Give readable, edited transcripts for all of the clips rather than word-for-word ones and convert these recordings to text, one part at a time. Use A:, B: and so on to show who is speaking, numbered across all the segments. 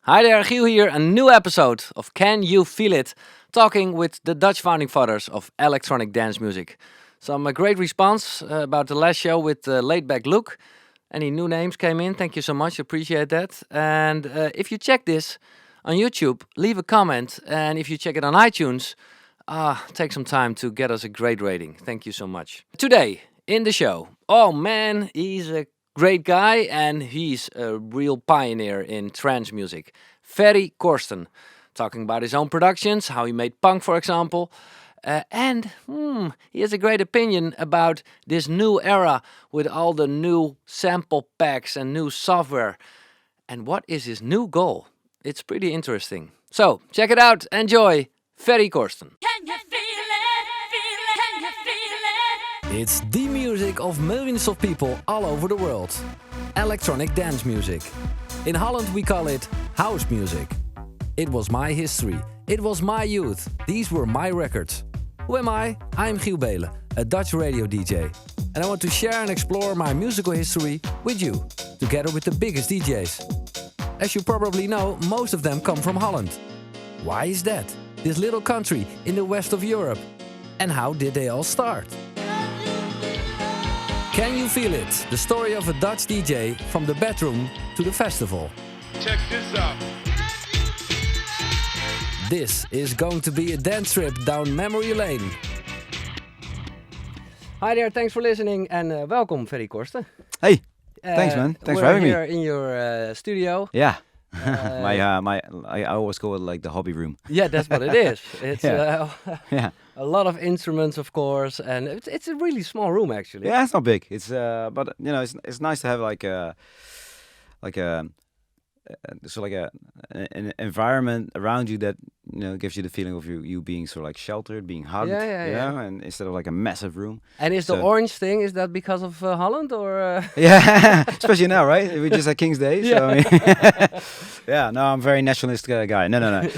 A: Hi there, Giel here, a new episode of Can You Feel It? Talking with the Dutch founding fathers of electronic dance music. Some great response about the last show with the laid back look. Any new names came in, thank you so much, appreciate that. And if you check this on YouTube, leave a comment. And if you check it on iTunes, take some time to get us a great rating. Thank you so much. Today, in the show, oh man, he's a great guy and he's a real pioneer in trance music. Ferry Corsten, talking about his own productions, how he made punk, for example. And he has a great opinion about this new era with all the new sample packs and new software. And what is his new goal? It's pretty interesting. So, check it out. Enjoy. Ferry Corsten.
B: Can you feel it? Feel it? Can you feel it?
A: It's the music of millions of people all over the world. Electronic dance music. In Holland we call it house music. It was my history. It was my youth. These were my records. Who am I? I'm Giel Belen, a Dutch radio DJ. And I want to share and explore my musical history with you, together with the biggest DJs. As you probably know, most of them come from Holland. Why is that? This little country in the west of Europe. And how did they all start? Can You Feel It? The story of a Dutch DJ from the bedroom to the festival.
C: Check this out.
A: This is going to be a dance trip down memory lane. Hi there, thanks for listening and welcome, Ferry Corsten.
D: Hey, thanks man. Thanks for having me.
A: We're here in your studio.
D: Yeah. I always call it like the hobby room.
A: Yeah, that's what it is. It's
D: Yeah.
A: a lot of instruments, of course, and it's a really small room actually.
D: Yeah, it's not big. It's but you know, it's nice to have like a an environment around you that gives you the feeling of you being sort of like sheltered, being hugged.
A: Yeah.
D: And instead of like a massive room.
A: And is the orange thing, is that because of Holland or?
D: Yeah, especially now, right? We just had King's Day, so
A: Yeah.
D: I mean, yeah. No, I'm a very nationalist guy. No.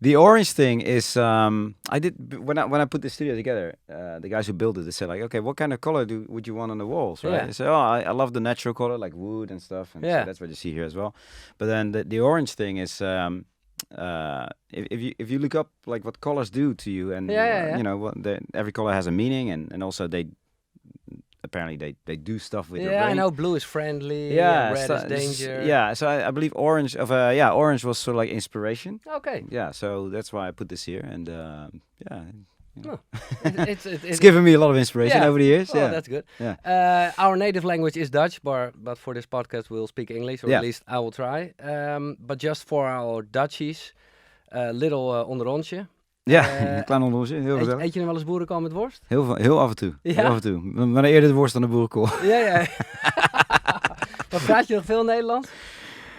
D: The orange thing is I did when I put the studio together. The guys who built it, they said like, okay, what kind of color would you want on the walls, right?
A: Yeah.
D: I said, oh, I love the natural color like wood and stuff, and
A: Yeah.
D: so that's what you see here as well. But then the orange thing is if you look up like what colors do to you, and
A: Yeah.
D: every color has a meaning, and also apparently they do stuff with your
A: Yeah,
D: brain.
A: I know blue is friendly,
D: Yeah,
A: red is danger.
D: Yeah, so I believe orange was sort of like inspiration.
A: Okay.
D: Yeah, so that's why I put this here, and
A: It's
D: given me a lot of inspiration over the years.
A: Oh,
D: Yeah,
A: that's good.
D: Yeah.
A: Our native language is Dutch, but for this podcast we'll speak English, or
D: Yeah.
A: at least I will try. But just for our Dutchies, little onderrondje.
D: Ja, klein onderhoesje, heel gezellig.
A: Eet je nog wel eens boerenkool met worst?
D: Heel af en toe.
A: Ja?
D: Heel af en toe. Maar eerder de worst dan de boerenkool.
A: Ja. Maar praat je nog veel Nederlands?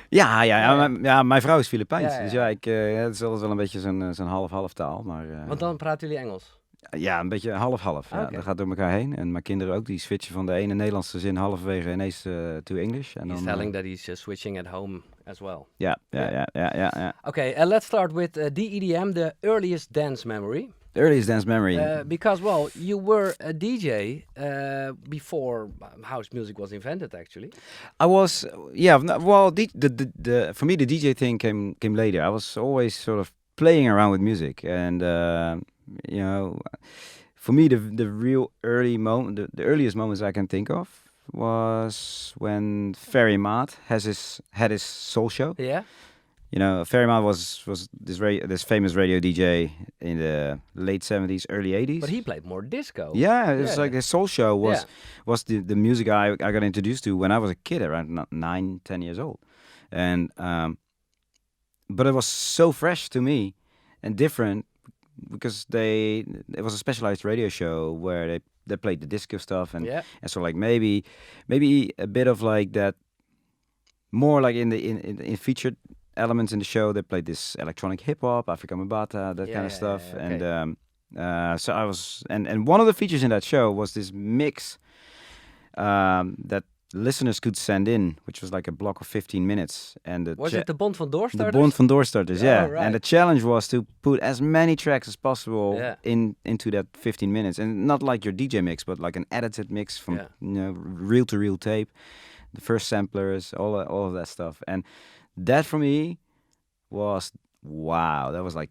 D: Ja, mijn vrouw is Filipijns.
A: Ja.
D: Dus het is altijd wel een beetje zo'n half-half taal. Maar,
A: Want dan praten jullie Engels?
D: ja, een beetje half-half. Ja,
A: Oké.
D: dat gaat door elkaar heen. En mijn kinderen ook, die switchen van de ene Nederlandse zin halverwege ineens to English. En
A: He's
D: dan,
A: telling that he's switching at home as well.
D: Ja.
A: Okay, let's start with DEDM, the earliest dance memory.
D: The earliest dance memory.
A: Because, well, you were a DJ before house music was invented, actually.
D: I was, well, for me the DJ thing came later. I was always sort of playing around with music, and for me the real early moment, the earliest moments I can think of was when Ferry Maat had his soul show.
A: Yeah.
D: Ferry Maat was this famous radio DJ in the late 70s, early 80s.
A: But he played more disco.
D: Yeah, it was
A: Yeah.
D: like his soul show was the music I got introduced to when I was a kid, around 9, 10 years old. And but it was so fresh to me and different because it was a specialized radio show where they played the disco stuff and so like maybe a bit of like that, more like in featured elements in the show. They played this electronic hip hop, Afrika Mbata, that kind of stuff.
A: Okay.
D: And so I was, and one of the features in that show was this mix that listeners could send in, which was like a block of 15 minutes. And
A: Was it the Bond van Doorstarters?
D: The Bond van Doorstarters, yeah.
A: Oh, right.
D: And the challenge was to put as many tracks as possible
A: Yeah.
D: into that 15 minutes. And not like your DJ mix, but like an edited mix from reel-to-reel tape, the first samplers, all of that stuff. And that for me was wow. That was like,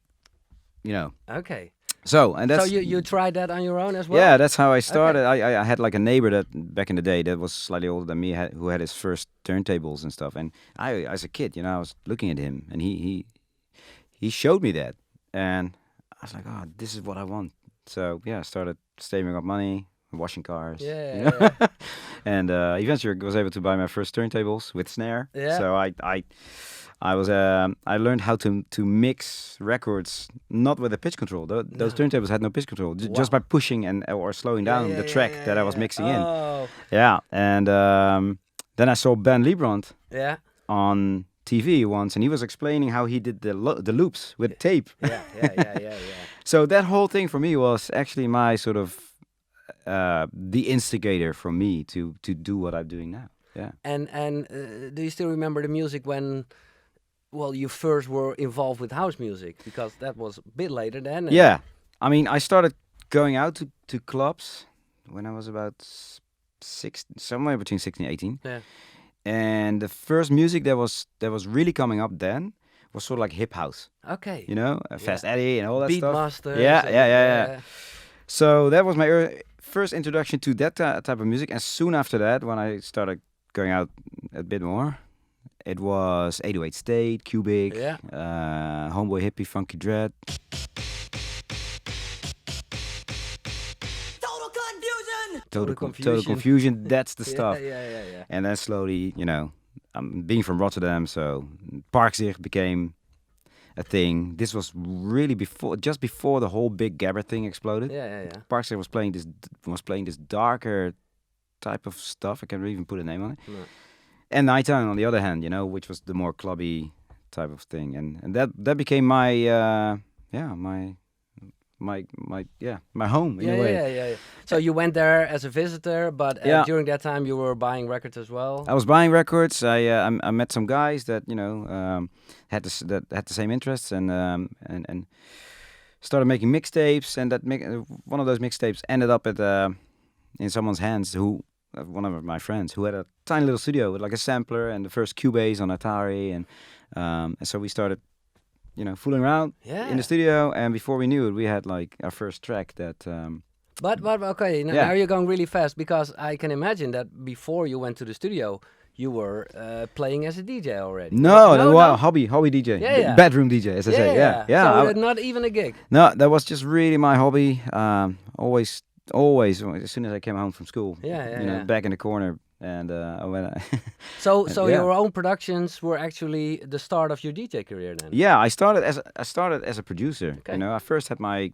D: you know.
A: Okay.
D: So and that's
A: So you tried that on your own as well?
D: yeah, that's how I started. I had like a neighbor that back in the day that was slightly older than me, who had his first turntables and stuff. And I, as a kid, I was looking at him, and he showed me that, and I was like, oh, this is what I want. So yeah, I started saving up money, washing cars.
A: Yeah.
D: And eventually I was able to buy my first turntables with snare.
A: Yeah.
D: So I learned how to mix records not with a pitch control. Those turntables had no pitch control, just by pushing or slowing down the track that I was mixing in. Yeah, and then I saw Ben Liebrand on TV once, and he was explaining how he did the loops with tape.
A: Yeah.
D: So that whole thing for me was actually my sort of the instigator for me to do what I'm doing now. Yeah.
A: And do you still remember the music when, well, you first were involved with house music? Because that was a bit later then.
D: Yeah. I mean, I started going out to clubs when I was about somewhere between 16 and 18.
A: Yeah.
D: And the first music that was really coming up then was sort of like hip house.
A: Okay.
D: Fast Eddie and all that stuff.
A: Beatmasters.
D: Yeah. So that was my first introduction to that type of music. And soon after that, when I started going out a bit more, it was 808 State, Cubik, Homeboy Hippie, Funky Dread. Total confusion. That's the stuff.
A: Yeah.
D: And then slowly, being from Rotterdam, so Parkzicht became a thing. This was really just before the whole big Gabber thing exploded.
A: Yeah.
D: Parkzicht was playing this darker type of stuff. I can't even put a name on it.
A: No.
D: And Nighttown, on the other hand, which was the more clubby type of thing, and that became my my home in a way.
A: Yeah. So you went there as a visitor, but during that time you were buying records as well.
D: I was buying records. I met some guys that had the same interests, and started making mixtapes, and one of those mixtapes ended up in someone's hands one of my friends who had a tiny little studio with like a sampler and the first Cubase on Atari, and so we started fooling around in the studio, and before we knew it, we had like our first track that.
A: But okay, now you're going really fast, because I can imagine that before you went to the studio, you were playing as a DJ already.
D: No, hobby DJ, bedroom DJ, as I say. Yeah.
A: So not even a gig.
D: No, that was just really my hobby. Always, as soon as I came home from school, back in the corner. And
A: so your own productions were actually the start of your DJ career then?
D: Yeah, I started as a producer.
A: Okay.
D: I first had my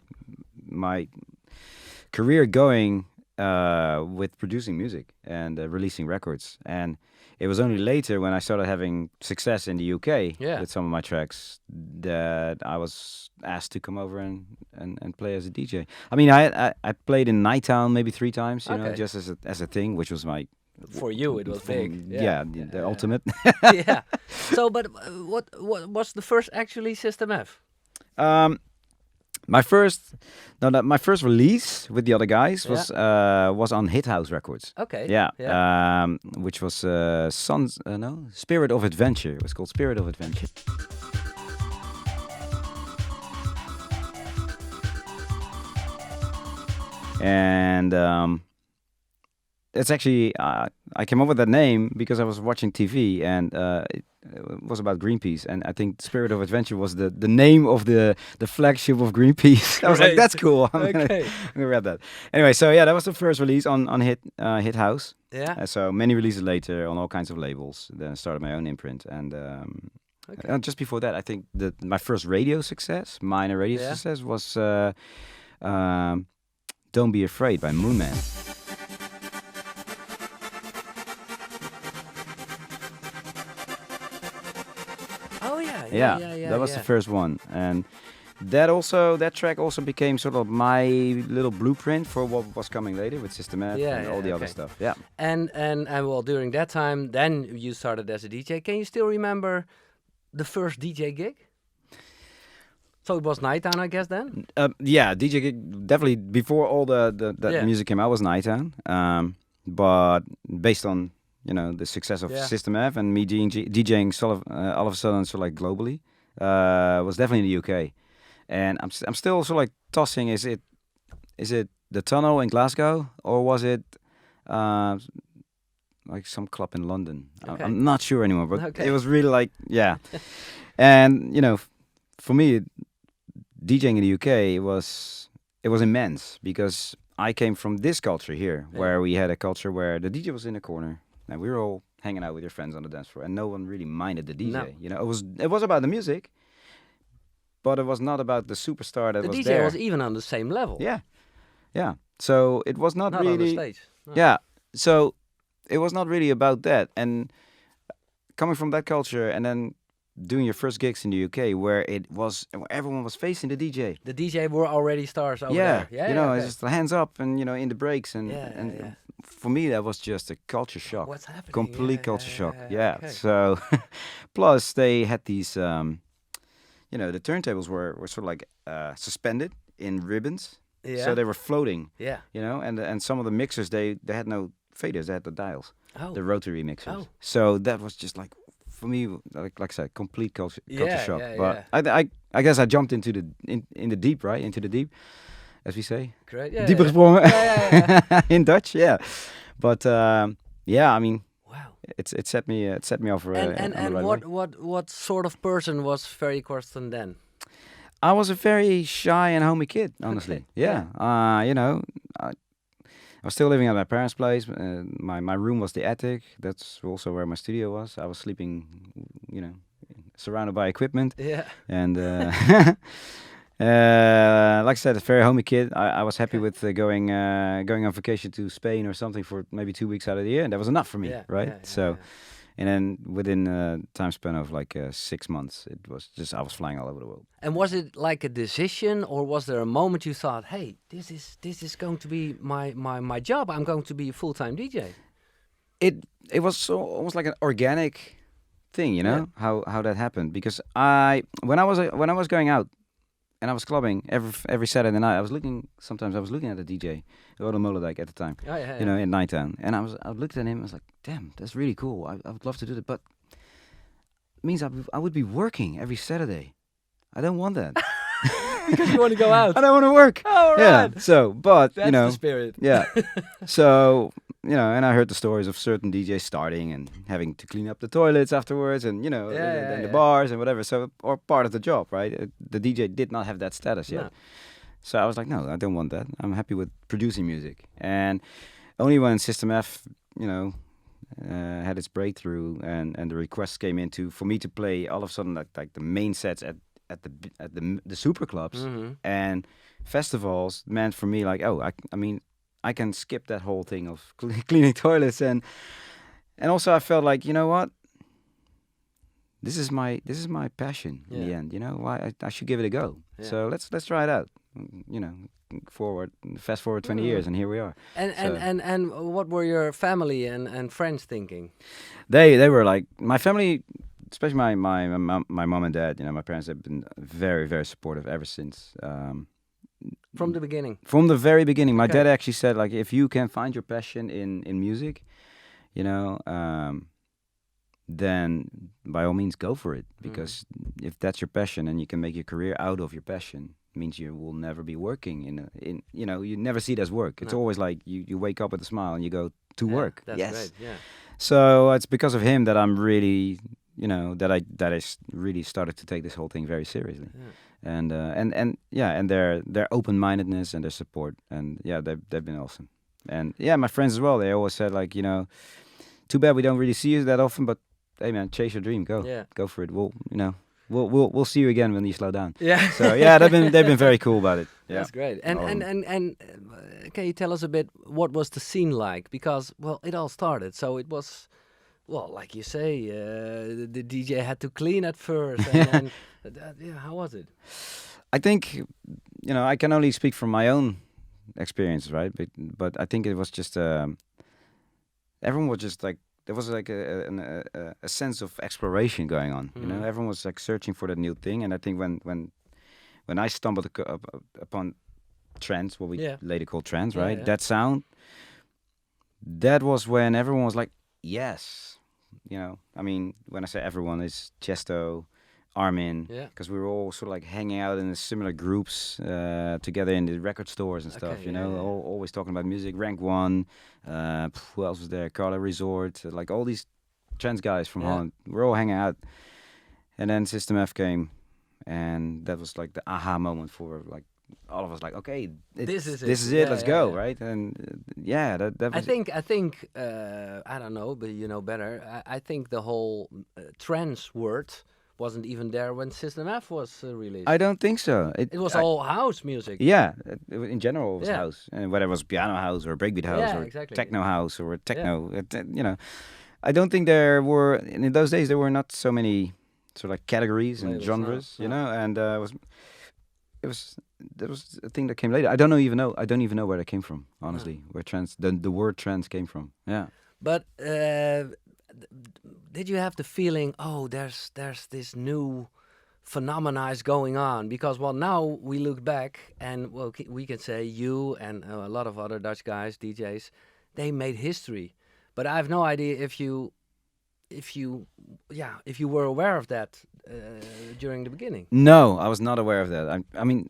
D: career going with producing music and releasing records, and it was only later when I started having success in the UK with some of my tracks that I was asked to come over and play as a DJ. I mean, I played in Nighttown maybe 3 times, just as a thing, which was my.
A: For you, it was big.
D: The ultimate.
A: Yeah. So, but what was the first actually System F?
D: My first release with the other guys was on Hit House Records.
A: Okay.
D: Yeah. Which was Spirit of Adventure. It was called Spirit of Adventure. And it's actually I came up with that name because I was watching TV, and it was about Greenpeace, and I think Spirit of Adventure was the name of the flagship of Greenpeace. I was like, that's cool. I'm gonna grab that. Anyway, so that was the first release on Hit House.
A: Yeah.
D: So many releases later on all kinds of labels. Then I started my own imprint, and just before that, I think my first radio success, minor radio success, was "Don't Be Afraid" by Moonman. Yeah, that was the first one, and that track also became sort of my little blueprint for what was coming later with System F and all the other stuff. Yeah.
A: And well, during that time, then you started as a DJ. Can you still remember the first DJ gig? So it was Nighttown, I guess, then?
D: DJ gig, definitely before all the music came out was Nighttown. But based on the success of
A: Yeah.
D: System F and me DJing all of a sudden so like globally was definitely in the UK. And I'm still sort of like tossing. Is it the Tunnel in Glasgow, or was it like some club in London?
A: Okay.
D: I'm not sure anymore, but
A: Okay.
D: it was really like And for me, DJing in the UK it was immense because I came from this culture here,
A: Yeah.
D: where we had a culture where the DJ was in a corner and we were all hanging out with your friends on the dance floor, and no one really minded the DJ.
A: No.
D: It was about the music, but it was not about the superstar that
A: The
D: was
A: DJ
D: there.
A: was even on the same level.
D: Yeah. So it was not
A: Not on the
D: really.
A: stage. No.
D: Yeah. So it was not really about that. And coming from that culture and then doing your first gigs in the UK where everyone was facing the DJ.
A: The DJ were already stars over there. Yeah,
D: It's
A: okay.
D: just hands up and in the breaks and
A: Yeah.
D: for me that was just a culture shock.
A: What's happening?
D: Complete culture shock. Yeah.
A: Okay.
D: So plus they had these the turntables were sort of like suspended in ribbons.
A: Yeah.
D: So they were floating.
A: Yeah.
D: And some of the mixers they had no faders, they had the dials.
A: Oh.
D: The rotary mixers.
A: Oh.
D: So that was just like for me, like I said, complete culture shock.
A: Yeah,
D: But I guess I jumped into in the deep, right? Into the deep, as we say.
A: Great. Yeah.
D: Diepe
A: yeah.
D: gesprongen
A: Yeah.
D: in Dutch, yeah. But I mean,
A: Wow.
D: it set me off.
A: And
D: on the right way.
A: what sort of person was Ferry Corsten then?
D: I was a very shy and homey kid, honestly.
A: Okay.
D: Yeah. I was still living at my parents' place. My room was the attic. That's also where my studio was. I was sleeping, surrounded by equipment.
A: Yeah.
D: And like I said, a very homey kid. I was happy with going on vacation to Spain or something for maybe 2 weeks out of the year, and that was enough for me,
A: Yeah,
D: right?
A: yeah,
D: So.
A: yeah.
D: And then within a time span of like 6 months, it was just I was flying all over the world.
A: And was it like a decision, or was there a moment you thought, "Hey, this is going to be my job. I'm going to be a full-time DJ."
D: It was almost like an organic thing, how that happened. Because when I was going out and I was clubbing every Saturday night, I was looking at the DJ, Rode Molendijk at the time,
A: Oh, yeah.
D: in Nighttown, and I looked at him. I was like, damn, that's really cool. I would love to do that, but it means I would be working every Saturday. I don't want that.
A: Because you want to go out.
D: I don't want to work.
A: Oh,
D: Yeah.
A: right.
D: So, but
A: That's the spirit.
D: yeah. So, and I heard the stories of certain DJs starting and having to clean up the toilets afterwards, and the bars and whatever. So, or part of the job, right? The DJ did not have that status yet.
A: No.
D: So I was like, no, I don't want that. I'm happy with producing music. And only when System F, had its breakthrough and the requests came in for me to play all of a sudden like the main sets at the super clubs
A: Mhm.
D: and festivals meant for me like, I mean I can skip that whole thing of cleaning toilets and also I felt like, you know what, this is my passion in the
A: Yeah.
D: end, why I should give it a go.
A: Yeah.
D: So let's try it out, fast forward 20 years and here we are.
A: And what were your family and friends thinking?
D: They were like, my family, especially my mom and dad, my parents have been very, very supportive ever since.
A: From the beginning.
D: From the very beginning. My
A: Okay.
D: dad actually said, like, if you can find your passion in music, then by all means go for it. Because if that's your passion and you can make your career out of your passion, it means you will never be working you never see it as work. It's
A: No.
D: always like you wake up with a smile and you go to
A: Yeah,
D: work.
A: That's
D: Yes.
A: great. Yeah.
D: So it's because of him that I'm really, that I really started to take this whole thing very seriously.
A: Yeah.
D: And their open-mindedness and their support, and they've been awesome. And my friends as well. They always said like, too bad we don't really see you that often, but hey man, chase your dream, go for it. We'll see you again when you slow down.
A: Yeah.
D: So they've been very cool about it. Yeah.
A: That's great. And
D: Um,
A: can you tell us a bit what was the scene like? Because it all started. So it was, like you say, the DJ had to clean at first. And how was it?
D: I think, I can only speak from my own experience, right? But I think it was just everyone was just like, there was like a sense of exploration going on. Everyone was like searching for that new thing, and I think when I stumbled upon trance, what we later called trance, right?
A: Yeah.
D: That sound, that was when everyone was like, Yes, you know, I mean, when I say everyone, it's Tiësto, Armin,
A: Yeah.
D: because we were all sort of like hanging out in similar groups together in the record stores and stuff.
A: Okay,
D: You
A: yeah,
D: know,
A: yeah.
D: always talking about music. Rank One, who else was there? Carla Resort, like all these trans guys from
A: Yeah.
D: Holland. We're all hanging out, and then System F came, and that was like the aha moment for like all of us. Like, okay,
A: This is it.
D: This is it.
A: Yeah,
D: Let's
A: yeah,
D: go,
A: yeah.
D: right? And yeah, that
A: I
D: was.
A: think I don't know, but you know better. I think the whole trance word wasn't even there when System F was released.
D: I don't think so.
A: It was
D: I-
A: all house music.
D: Yeah, in general it was
A: Yeah.
D: house, and whether it was piano house or breakbeat house
A: Yeah,
D: or
A: exactly.
D: techno house or techno, you know, I don't think there were in those days there were not so many sort of like categories and
A: Labels,
D: genres,
A: no,
D: you
A: no.
D: know, and it was that was a thing that came later. I don't even know where that came from, honestly. Where the word trance came from. Yeah.
A: But did you have the feeling, oh, there's this new phenomena is going on? Because well, now we look back and well, we can say you and a lot of other Dutch guys, DJs, they made history. But I have no idea if you were aware of that during the beginning.
D: No, I was not aware of that. I mean,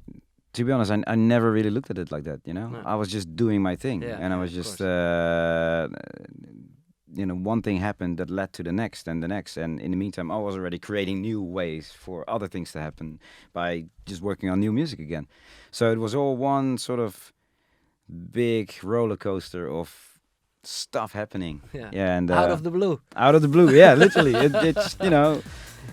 D: to be honest, I never really looked at it like that. You know,
A: No.
D: I was just doing my thing,
A: Yeah,
D: and I
A: yeah,
D: was
A: of
D: just,
A: course.
D: you know, one thing happened that led to the next and the next, and in the meantime, I was already creating new ways for other things to happen by just working on new music again. So it was all one sort of big roller coaster of stuff happening.
A: Yeah.
D: Yeah, and
A: Out of the blue.
D: out of the blue, yeah, literally. It just, you know,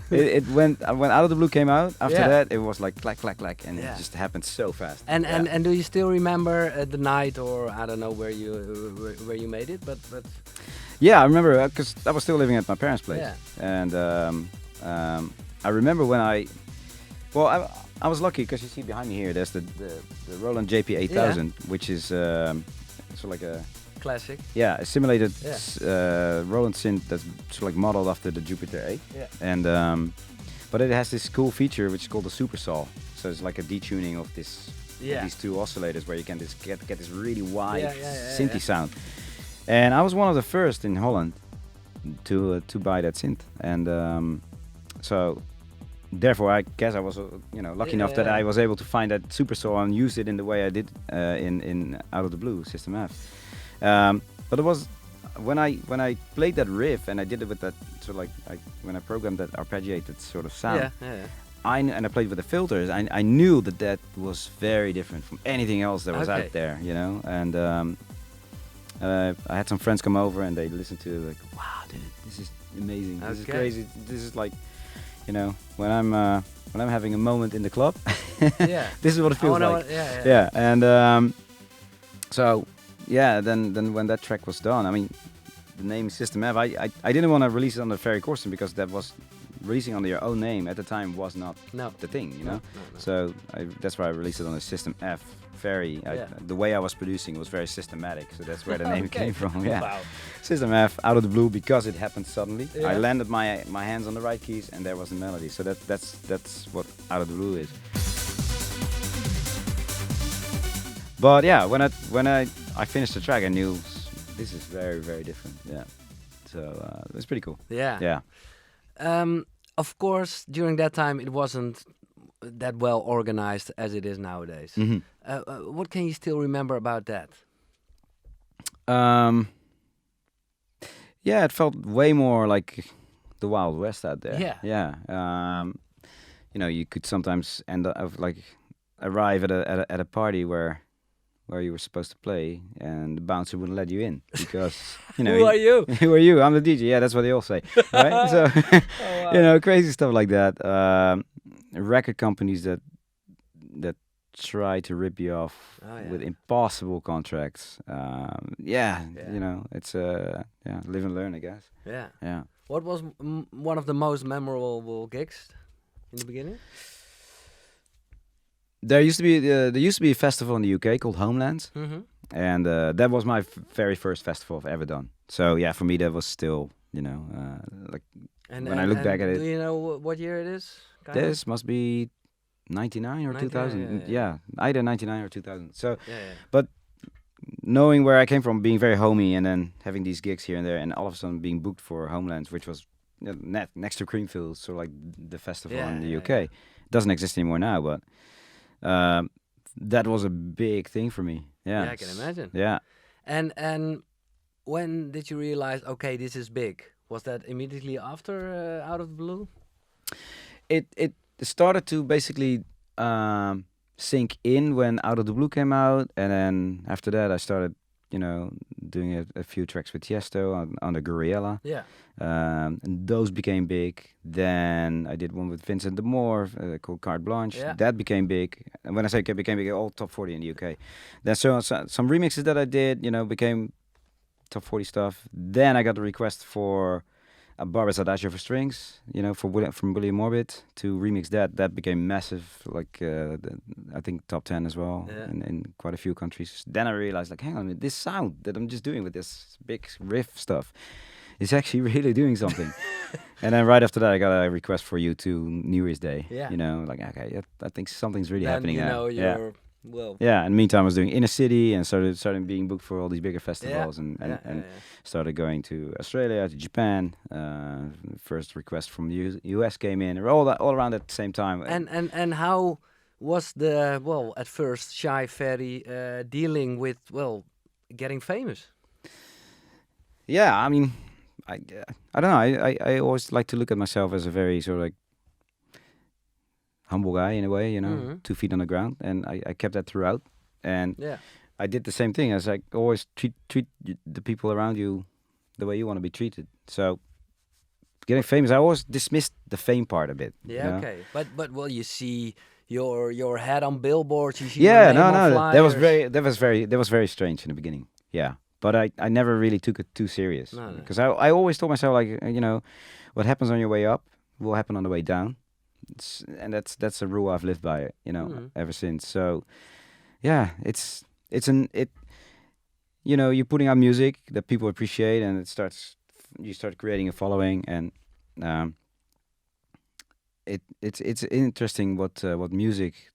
D: it went when Out of the Blue came out. After
A: Yeah.
D: that, it was like clack, clack, clack, and
A: Yeah.
D: it just happened so fast.
A: And
D: Yeah.
A: and do you still remember the night, or I don't know where you made it, but
D: Yeah, I remember because I was still living at my parents' place,
A: Yeah.
D: and I remember when I was lucky because you see behind me here, there's the Roland JP 8000, which is sort of like
A: classic.
D: a simulated
A: Yeah.
D: Roland synth that's sort of like modeled after the Jupiter 8.
A: Yeah.
D: And but it has this cool feature which is called the super saw. So it's like a detuning of this
A: Yeah.
D: these two oscillators where you can just get this really wide
A: Yeah,
D: synthy sound. And I was one of the first in Holland to buy that synth, and so therefore I guess I was lucky enough that
A: Yeah.
D: I was able to find that super saw and use it in the way I did in Out of the Blue System F. But it was when I played that riff and I did it with that sort of like when I programmed that arpeggiated sort of sound.
A: Yeah.
D: And I played with the filters. I knew that was very different from anything else that was
A: Okay.
D: out there, you know. And I had some friends come over and they listened to it like, wow, dude, this is amazing. This is
A: Okay.
D: crazy. This is like, you know, when I'm having a moment in the club,
A: Yeah.
D: this is what it feels
A: know
D: like.
A: yeah.
D: Yeah, and so yeah, then when that track was done, I mean, the name System F, I didn't want to release it under Ferry Corsten because that was releasing under your own name at the time was not
A: No.
D: the thing, you know.
A: No.
D: So that's why I released it on the System F. Ferry.
A: Yeah.
D: The way I was producing was very systematic, so that's where the name
A: Okay.
D: came from. Yeah,
A: Wow.
D: System F, Out of the Blue, because it happened suddenly.
A: Yeah.
D: I landed my hands on the right keys, and there was the melody. So that's what Out of the Blue is. But yeah, when I finished the track, I knew this is very, very different. Yeah, so it was pretty cool.
A: Yeah.
D: Yeah.
A: Of course, during that time, it wasn't that well organized as it is nowadays.
D: Mhm.
A: What can you still remember about that?
D: Yeah, it felt way more like the Wild West out there.
A: Yeah.
D: Yeah. You know, you could sometimes end up arrive at a party where you were supposed to play, and the bouncer wouldn't let you in because you know
A: Who are you?
D: who are you? I'm the DJ. Yeah, that's what they all say, right? So you know, crazy stuff like that. Record companies that try to rip you off
A: Oh, yeah.
D: with impossible contracts. Yeah,
A: Yeah.
D: you know, it's live and learn, I guess.
A: Yeah.
D: Yeah.
A: What was one of the most memorable gigs in the beginning?
D: There used to be a festival in the UK called Homelands,
A: Mm-hmm.
D: and that was my very first festival I've ever done. So yeah, for me that was still, you know, like when I look back at it,
A: do you know what year it is? kind of?
D: this must be 99 or
A: 99,
D: 2000.
A: yeah.
D: Yeah, either 99 or 2000. So
A: Yeah.
D: knowing where I came from, being very homey, and then having these gigs here and there, and all of a sudden being booked for Homelands, which was next to Creamfields, so like the festival in the UK.
A: yeah.
D: Doesn't exist anymore now, but that was a big thing for me. Yeah,
A: I can imagine.
D: Yeah.
A: And when did you realize, okay, this is big? Was that immediately after Out of the Blue?
D: It started to basically sink in when Out of the Blue came out, and then after that I started, doing a few tracks with Tiësto on the Gouryella.
A: Yeah.
D: And those became big. Then I did one with Vincent de Moor called Carte Blanche.
A: Yeah.
D: That became big. And when I say became big, all top 40 in the UK. Then some remixes that I did, became top 40 stuff. Then I got a request for a Barbara's Adagio for strings, from William Morbid to remix that. That became massive, like I think top 10 as well in quite a few countries. Then I realized, like, hang on, this sound that I'm just doing with this big riff stuff is actually really doing something. And then right after that, I got a request for U2 New Year's Day.
A: Yeah.
D: Like, okay, I think something's really
A: Then
D: happening now.
A: you're well.
D: Yeah, and meantime I was doing Inner City and started being booked for all these bigger festivals and started going to Australia, to Japan. First request from the US came in, all around at the same time.
A: And how was the at first shy Ferry dealing with getting famous?
D: Yeah, I mean, I don't know. I always like to look at myself as a very sort of like humble guy in a way, 2 feet on the ground, and I kept that throughout. And I did the same thing as I always treat the people around you the way you want to be treated. So getting famous, I always dismissed the fame part a bit.
A: Yeah, okay, but you see your head on billboards. You see
D: yeah,
A: your name on
D: no,
A: flyers.
D: that was very strange in the beginning. Yeah, but I never really took it too serious because I always told myself, like, what happens on your way up will happen on the way down. And that's a rule I've lived by, ever since. So, yeah, you're putting out music that people appreciate, and you start creating a following, and it's interesting what music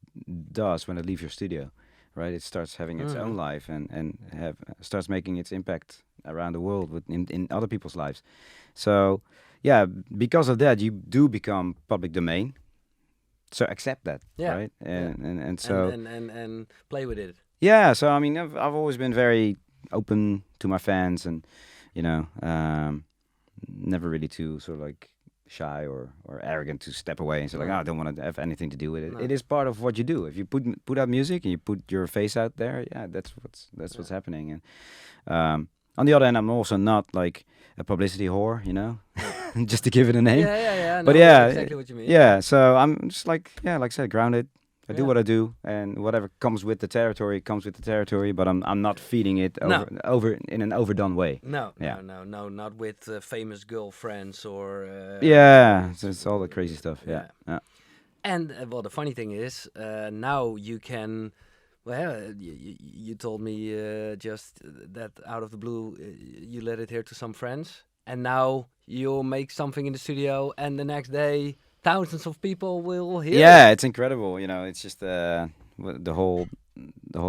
D: does when it leaves your studio, right? It starts having its own life and starts making its impact around the world in other people's lives. So. Yeah, because of that, you do become public domain. So accept that, right? And so
A: and play with it.
D: Yeah, so I mean, I've always been very open to my fans, and never really too sort of like shy or arrogant to step away and say like, I don't want to have anything to do with it. No. It is part of what you do. If you put out music and you put your face out there, that's what's happening. And on the other hand, I'm also not like a publicity whore, just to give it a name.
A: Yeah.
D: But
A: that's exactly what you mean.
D: Yeah, so I'm just like I said, grounded. I do what I do, and whatever comes with the territory comes with the territory. But I'm not feeding it over in an overdone way.
A: No, not with famous girlfriends or.
D: It's all the crazy stuff. Yeah.
A: And the funny thing is, now you can. Well, you told me just that out of the blue, you let it hear to some friends, and now you'll make something in the studio, and the next day, thousands of people will hear.
D: Yeah, it's incredible. It's just the whole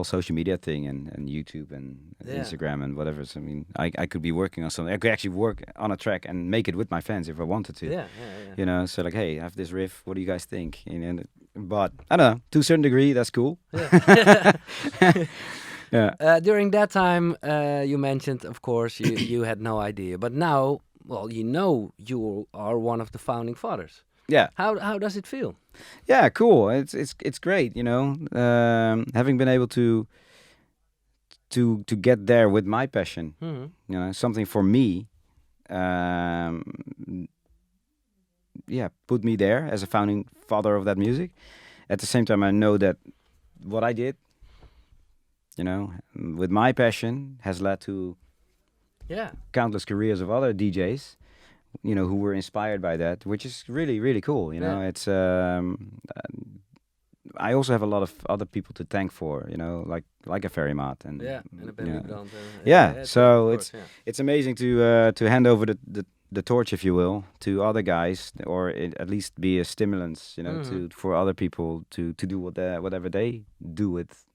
D: social media thing and YouTube and Instagram and whatever. So, I mean, I could be working on something. I could actually work on a track and make it with my fans if I wanted to.
A: Yeah.
D: So like, hey, I have this riff. What do you guys think? But I don't know. To a certain degree, that's cool.
A: Yeah.
D: Yeah.
A: During that time, you mentioned, of course, you had no idea. But now, you are one of the founding fathers.
D: Yeah.
A: How does it feel?
D: Yeah, cool. It's great, having been able to get there with my passion.
A: Mm-hmm.
D: Something for me. Put me there as a founding father of that music. At the same time, I know that what I did, with my passion, has led to countless careers of other DJs. Who were inspired by that, which is really, really cool. It's I also have a lot of other people to thank for, like a Ferry Maat and
A: and a Ben Brand.
D: So it's amazing to hand over the torch, if you will, to other guys, or at least be a stimulus, for other people to do whatever they do with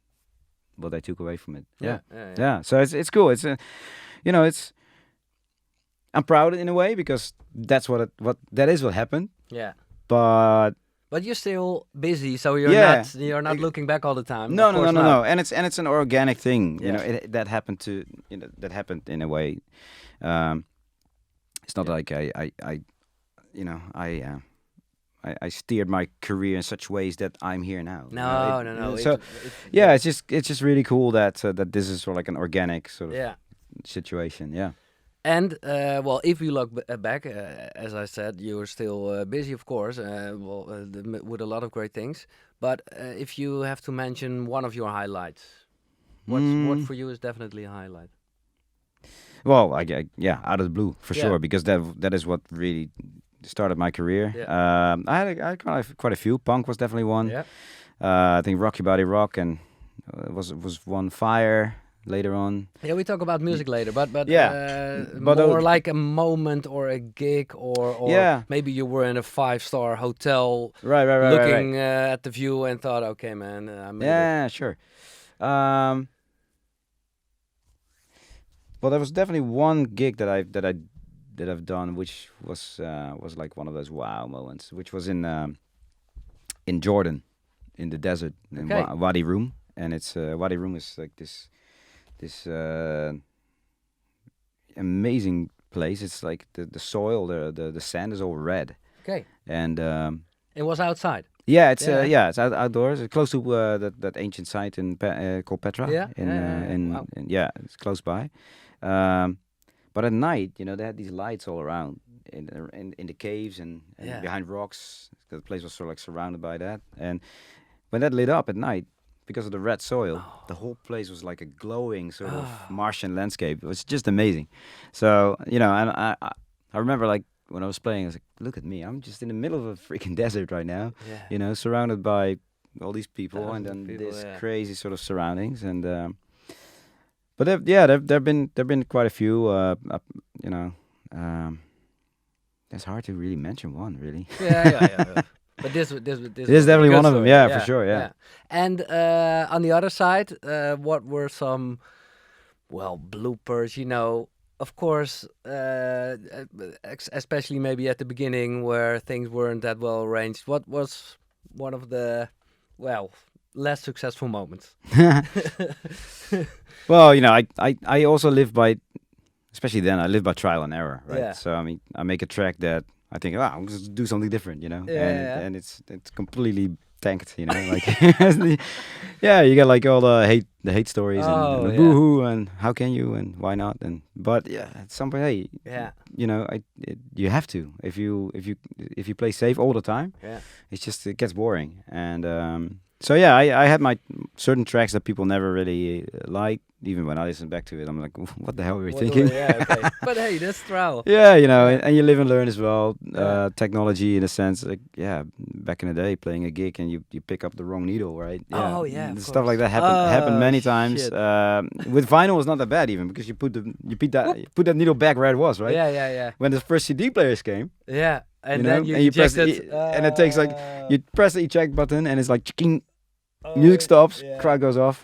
D: what I took away from it.
A: Yeah,
D: Yeah,
A: yeah, yeah.
D: yeah. So it's cool. It's you know, it's I'm proud in a way because that's what happened.
A: Yeah.
D: But
A: But you're still busy, so you're
D: yeah,
A: not looking back all the time.
D: no,
A: Of
D: no, no,
A: course
D: no,
A: not.
D: no. And it's an organic thing. You
A: Yeah.
D: know, that happened to that happened in a way. It's not like I you know I steered my career in such ways that I'm here now. You know,
A: No.
D: So yeah, it's just really cool that that this is sort of like an organic sort of
A: Yeah.
D: situation. Yeah.
A: And well, if you look back, as I said, you were still busy, of course, with a lot of great things. But if you have to mention one of your highlights, what for you is definitely a highlight?
D: Well, yeah, out of the blue for
A: Yeah.
D: sure, because that is what really started my career.
A: Yeah.
D: I had quite a few. Punk was definitely one.
A: Yeah.
D: I think Rocky Body Rock and was one. Fire later on.
A: Yeah, we talk about music later, but
D: Yeah. But
A: more like a moment or a gig or
D: Yeah.
A: maybe you were in a 5-star hotel
D: Right.
A: looking at the view and thought, okay, man, I made it.
D: Yeah, sure. Well, there was definitely one gig that I've done, which was like one of those wow moments, which was in Jordan, in the desert, in
A: Okay.
D: Wadi Rum, and it's Wadi Rum is like this amazing place. It's like the soil, the sand is all red,
A: Okay,
D: and
A: it was outside.
D: yeah, it's
A: Yeah.
D: it's outdoors. It's close to that ancient site called Petra.
A: Yeah, wow.
D: Yeah, it's close by. But at night, you know, they had these lights all around in the caves and
A: Yeah.
D: behind rocks. The place was sort of like surrounded by that. And when that lit up at night, because of the red soil, the whole place was like a glowing sort of Martian landscape. It was just amazing. So, you know, and I remember like when I was playing, I was like, look at me, I'm just in the middle of a freaking desert right now,
A: Yeah.
D: you know, surrounded by all these people
A: Thousands
D: and
A: of
D: then
A: people,
D: this
A: yeah.
D: crazy sort of surroundings. And but there've been quite a few, you know. It's hard to really mention one, really.
A: Yeah. But this was
D: It is
A: a
D: definitely
A: good
D: one of them,
A: story.
D: yeah, for sure, yeah.
A: And on the other side, what were some, well, bloopers? You know, of course, especially maybe at the beginning where things weren't that well arranged. What was one of the, well, less successful moments?
D: Well, you know, I also live by, especially then, I live by trial and error, right?
A: Yeah.
D: So I mean, I make a track that I think, wow, I'm just do something different, you know,
A: Yeah.
D: and it's completely tanked, you know, like yeah, you get like all the hate stories
A: Oh,
D: and
A: yeah.
D: boohoo and how can you and why not, and but yeah, at some point, hey,
A: Yeah.
D: you know, you have to if you play safe all the time,
A: Yeah.
D: it gets boring. And so yeah, I had my certain tracks that people never really liked. Even when I listen back to it, I'm like, what the hell were you thinking?
A: Yeah, okay. But hey, that's trial.
D: Yeah, you know,
A: Yeah.
D: and you live and learn as well.
A: Yeah.
D: Technology, in a sense, like back in the day, playing a gig and you pick up the wrong needle, right? Yeah.
A: Oh, yeah, of
D: Stuff like
A: course.
D: that happened
A: Oh,
D: many times.
A: shit.
D: With vinyl, it's not that bad even because you put that needle back where it was, right?
A: Yeah.
D: When the first CD players came,
A: Yeah. And
D: you
A: then
D: know,
A: you
D: and you press
A: ejected.
D: and it takes like you press the eject button and it's like ching, music stops,
A: yeah.
D: crowd goes off,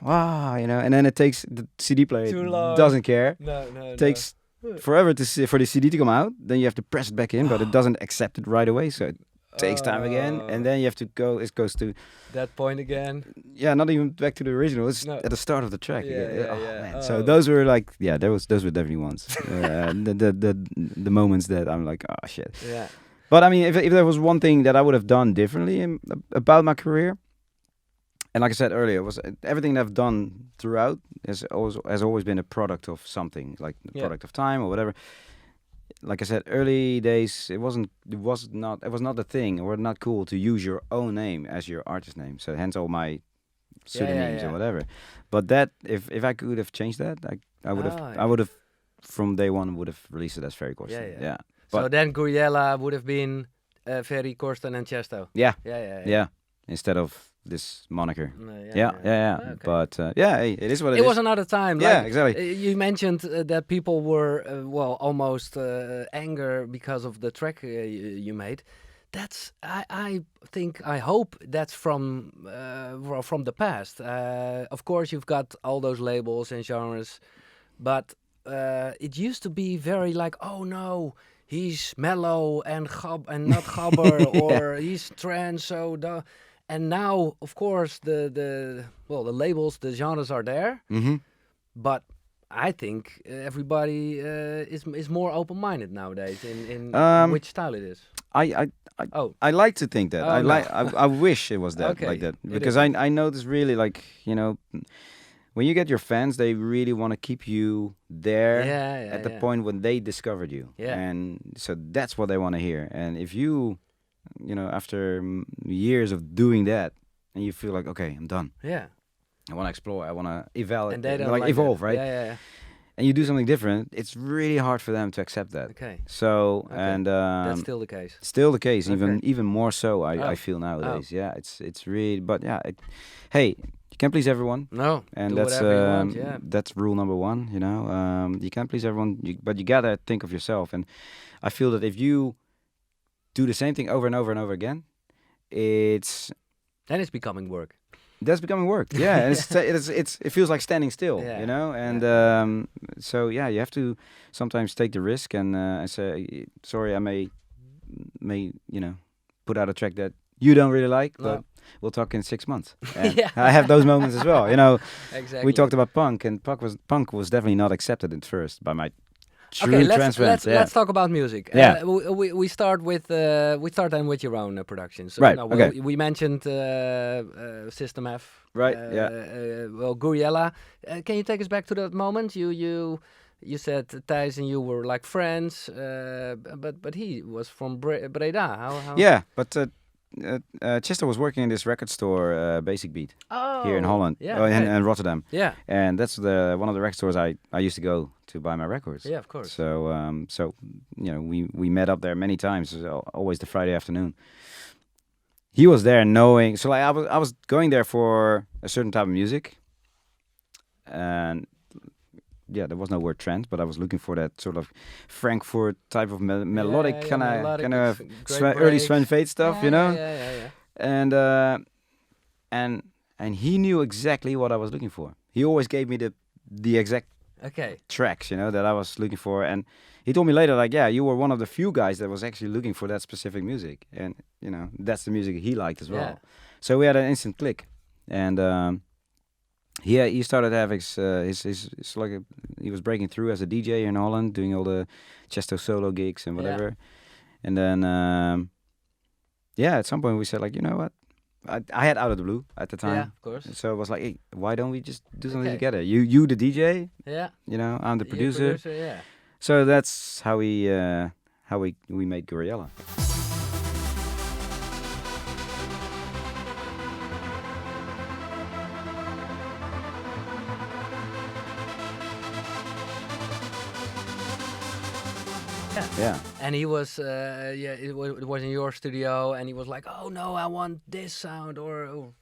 D: you know, and then it takes the CD player
A: Too long.
D: doesn't care.
A: No.
D: Takes forever for the CD to come out. Then you have to press it back in, but it doesn't accept it right away, so it takes time again. And then you have to go. It goes to
A: that point again.
D: not even back to the original. It's
A: No.
D: at the start of the track.
A: Yeah,
D: again.
A: yeah.
D: Man.
A: Oh.
D: So those were like those were definitely ones. The moments that I'm like, oh shit.
A: Yeah.
D: But I mean, if there was one thing that I would have done differently about my career, and like I said earlier, was everything that I've done throughout has always been a product of something, like the
A: Yeah.
D: product of time or whatever. Like I said, early days, it was not a thing or not cool to use your own name as your artist name. So hence all my pseudonyms
A: yeah.
D: or whatever. But that if I could have changed that, I would have
A: Ah, yeah.
D: I would have from day one would have released it as Ferry Corsten.
A: Yeah.
D: But
A: So then Gouryella would have been Ferry Corsten and Tiësto.
D: yeah.
A: Yeah.
D: Instead of this moniker.
A: No,
D: Yeah.
A: Okay.
D: But hey, it is what it
A: It
D: is.
A: was another time.
D: Yeah,
A: like,
D: exactly.
A: You mentioned that people were, almost anger because of the track you made. I think I hope that's from the past. Of course, you've got all those labels and genres, but it used to be very like, oh no, he's mellow and not gabber, or he's trance. And now, of course, the labels, the genres are there, but I think everybody is more open-minded nowadays in which style it is.
D: I like to think that.
A: Oh, no.
D: I wish it was that
A: Okay,
D: like that,
A: it
D: because I notice really, like, you know, when you get your fans, they really want to keep you there at the point when they discovered you.
A: Yeah.
D: And so that's what they want to hear. And if you know, after years of doing that, and you feel like, okay, I'm done.
A: Yeah.
D: I want to explore. I want to evaluate.
A: And they don't
D: like
A: like
D: evolve,
A: that.
D: right?
A: Yeah.
D: And you do something different. It's really hard for them to accept that.
A: Okay.
D: So and
A: That's still the case.
D: still the case,
A: Okay.
D: even more so. I feel nowadays. Yeah, it's really. But yeah, hey, you can't please everyone.
A: No.
D: And
A: do
D: that's
A: whatever you want, yeah.
D: that's rule number one. You know, you can't please everyone, but you gotta think of yourself. And I feel that if you do the same thing over and over and over again,
A: Then it's becoming work.
D: that's becoming work. Yeah, and it feels like standing still.
A: Yeah.
D: You know, and so yeah, you have to sometimes take the risk and say, sorry, I may put out a track that you don't really like, but we'll talk in 6 months. And
A: Yeah.
D: I have those moments as well. You know,
A: Exactly.
D: we talked about punk, and punk was definitely not accepted at first by my true trans friends.
A: let's talk about music.
D: Yeah.
A: We start with then with your own productions.
D: Right,
A: Now,
D: okay.
A: we mentioned System F.
D: Right, yeah.
A: Well, Gouryella. Can you take us back to that moment? You said Thijs and you were like friends, but he was from Breda. How?
D: Yeah, but Tiësto was working in this record store, Basic Beat, here in Holland, and Rotterdam.
A: Yeah.
D: And that's one of the record stores I used to go to buy my records.
A: Yeah, of course.
D: So you know, we met up there many times. It was always the Friday afternoon. He was there knowing, so like I was going there for a certain type of music, and yeah, there was no word trance, but I was looking for that sort of Frankfurt type of melodic kind of early Sven Fate stuff, you know.
A: Yeah.
D: And he knew exactly what I was looking for. He always gave me the exact tracks, you know, that I was looking for. And he told me later, like, yeah, you were one of the few guys that was actually looking for that specific music. And, you know, that's the music he liked as well.
A: Yeah.
D: So we had an instant click. And he started Avex. It's like he was breaking through as a DJ in Holland, doing all the Tiësto solo gigs and whatever. Yeah. And then, at some point we said, like, you know what? I had Out of the Blue at the time.
A: Yeah, of course.
D: So it was like, hey, why don't we just do something together? You the DJ.
A: Yeah.
D: You know, I'm the producer.
A: Yeah.
D: So that's how we made Gouryella. Yeah.
A: And he was, it was in your studio, and he was like, "Oh no, I want this sound," or.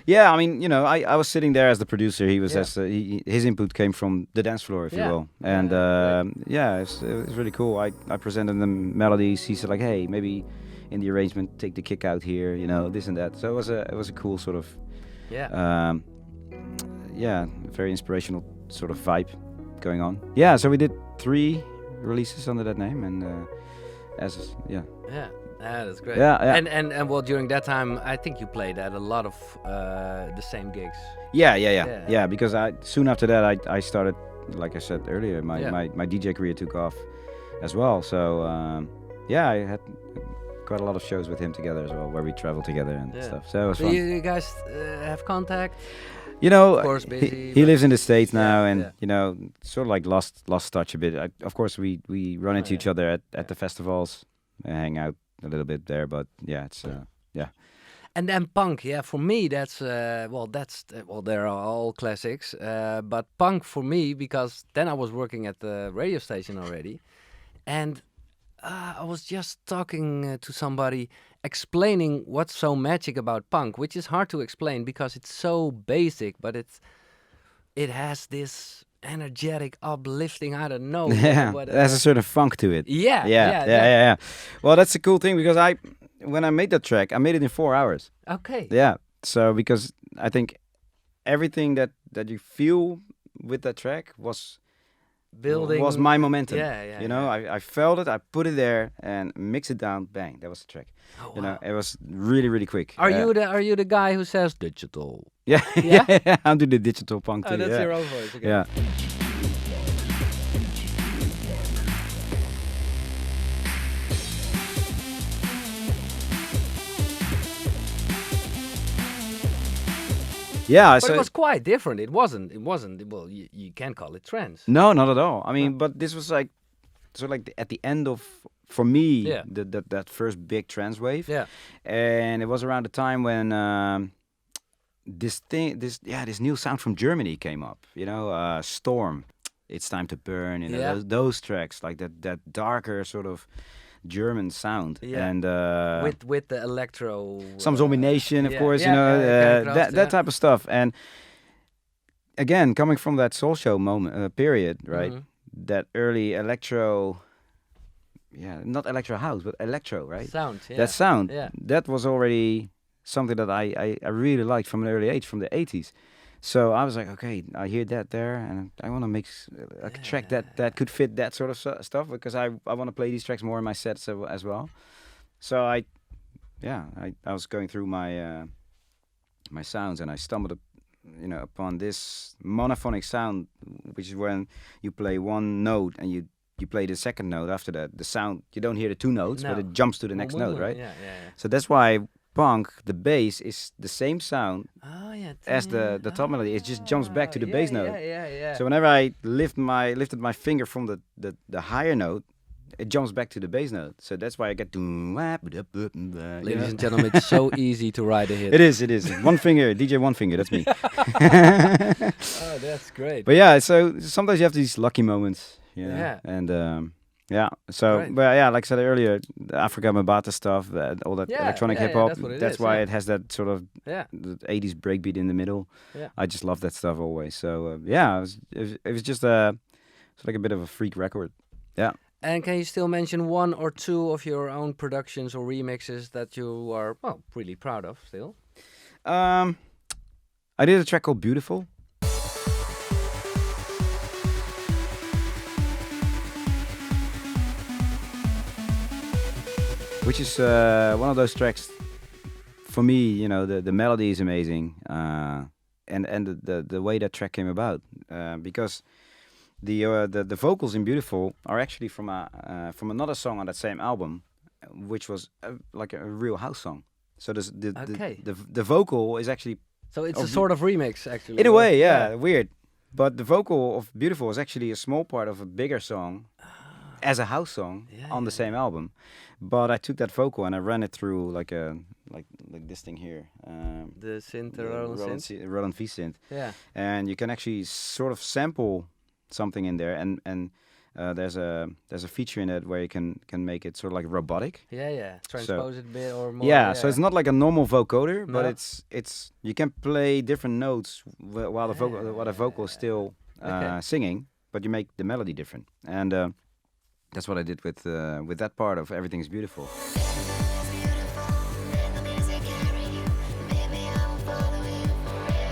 D: Yeah, I mean, you know, I was sitting there as the producer. He was his input came from the dance floor, if you will, and it was really cool. I presented them melodies. He said like, "Hey, maybe in the arrangement, take the kick out here, you know, this and that." So it was a cool sort of, very inspirational sort of vibe going on. Yeah, so we did 3 releases under that name, and
A: that's great.
D: Yeah.
A: And well, during that time, I think you played at a lot of the same gigs.
D: Yeah. Because soon after that, I started, like I said earlier, my DJ career took off as well. So I had quite a lot of shows with him together as well, where we traveled together and stuff. So it was fun.
A: You guys have contact?
D: You know,
A: of course, busy,
D: he lives in the States now, and you know, sort of like lost touch a bit. Of course, we run into each other at the festivals, hang out a little bit there, but it's
A: And then punk, for me that's there are all classics, but punk for me, because then I was working at the radio station already, and I was just talking to somebody, explaining what's so magic about punk, which is hard to explain because it's so basic, but it has this energetic, uplifting. I don't know.
D: Yeah,
A: but,
D: there's a certain funk to it.
A: yeah.
D: Well, that's a cool thing because when I made that track, I made it in 4 hours.
A: Okay.
D: Yeah. So because I think everything that you feel with that track was my momentum.
A: Yeah.
D: You know, I felt it, I put it there and mix it down, bang, that was the track.
A: Oh,
D: You know,
A: wow.
D: it was really, really quick.
A: Are you the guy who says digital?
D: Yeah,
A: Yeah?
D: yeah. I'm doing the digital punk too.
A: Oh, that's
D: yeah.
A: your own voice. Okay.
D: Yeah. Yeah,
A: But it was quite different. It wasn't. Well, you can't call it trance.
D: no, not at all. I mean, but this was like, so like at the end of, for me,
A: Yeah.
D: that first big trance wave.
A: Yeah.
D: And it was around the time when this new sound from Germany came up. You know, Storm, It's Time to Burn. You know,
A: Yeah.
D: those tracks, like that darker sort of German sound.
A: Yeah.
D: And
A: With the electro.
D: some Zombie Nation, of
A: yeah,
D: course.
A: yeah,
D: You know,
A: yeah, kind of
D: that
A: crust,
D: type of stuff. And again, coming from that soul show moment period, right?
A: Mhm.
D: That early electro. Yeah, not electro house, but electro, right?
A: Sound. Yeah.
D: That sound,
A: Yeah.
D: that was already something that I really liked from an early age, from the 80s. So I was like, okay, I hear that there, and I want to make a track that could fit that sort of stuff, because I want to play these tracks more in my sets as well. So I was going through my my sounds, and I stumbled upon this monophonic sound, which is when you play one note and you play the second note after that. The sound, you don't hear the two notes, but
A: No.
D: it jumps to the next note, right?
A: Yeah.
D: So that's why punk, the bass is the same sound
A: Oh yeah.
D: as the top melody. It just jumps back to the bass note.
A: Yeah.
D: So whenever I lifted my finger from the higher note, it jumps back to the bass note. So that's why I get to.
A: Ladies and gentlemen, it's so easy to write a hit.
D: It is. One finger, DJ One Finger. That's me.
A: Oh, that's great.
D: But yeah, so sometimes you have these lucky moments. You know?
A: Yeah.
D: And yeah. So,
A: Great.
D: but yeah, like I said earlier, the Africa Mabata stuff, all that
A: Yeah,
D: electronic
A: yeah,
D: hip hop.
A: that's what it
D: That's
A: is,
D: why
A: yeah.
D: it has that sort of
A: Yeah.
D: the 80s breakbeat in the middle.
A: Yeah.
D: I just love that stuff always. So yeah, it was just it's like a bit of a freak record. Yeah.
A: And can you still mention one or two of your own productions or remixes that you are really proud of still?
D: I did a track called Beautiful. Which is one of those tracks, for me, you know, the melody is amazing, and the way that track came about, because the vocals in Beautiful are actually from another song on that same album, which was like a real house song. So
A: Okay.
D: the vocal is actually,
A: So it's a
D: Of-
A: sort of remix, actually.
D: in a
A: or-
D: way, yeah, weird, but the vocal of Beautiful is actually a small part of a bigger song as a house song on the same album. But I took that vocal and I ran it through like this thing here.
A: The synth,
D: the
A: Roland synth.
D: Roland V synth.
A: Yeah.
D: And you can actually sort of sample something in there, and there's a feature in it where you can make it sort of like robotic.
A: Yeah. Transpose it a bit or more.
D: Yeah, so it's not like a normal vocoder, but
A: No.
D: it's you can play different notes while the vocal is still
A: Okay.
D: singing, but you make the melody different, and that's what I did with that part of Everything Is Beautiful.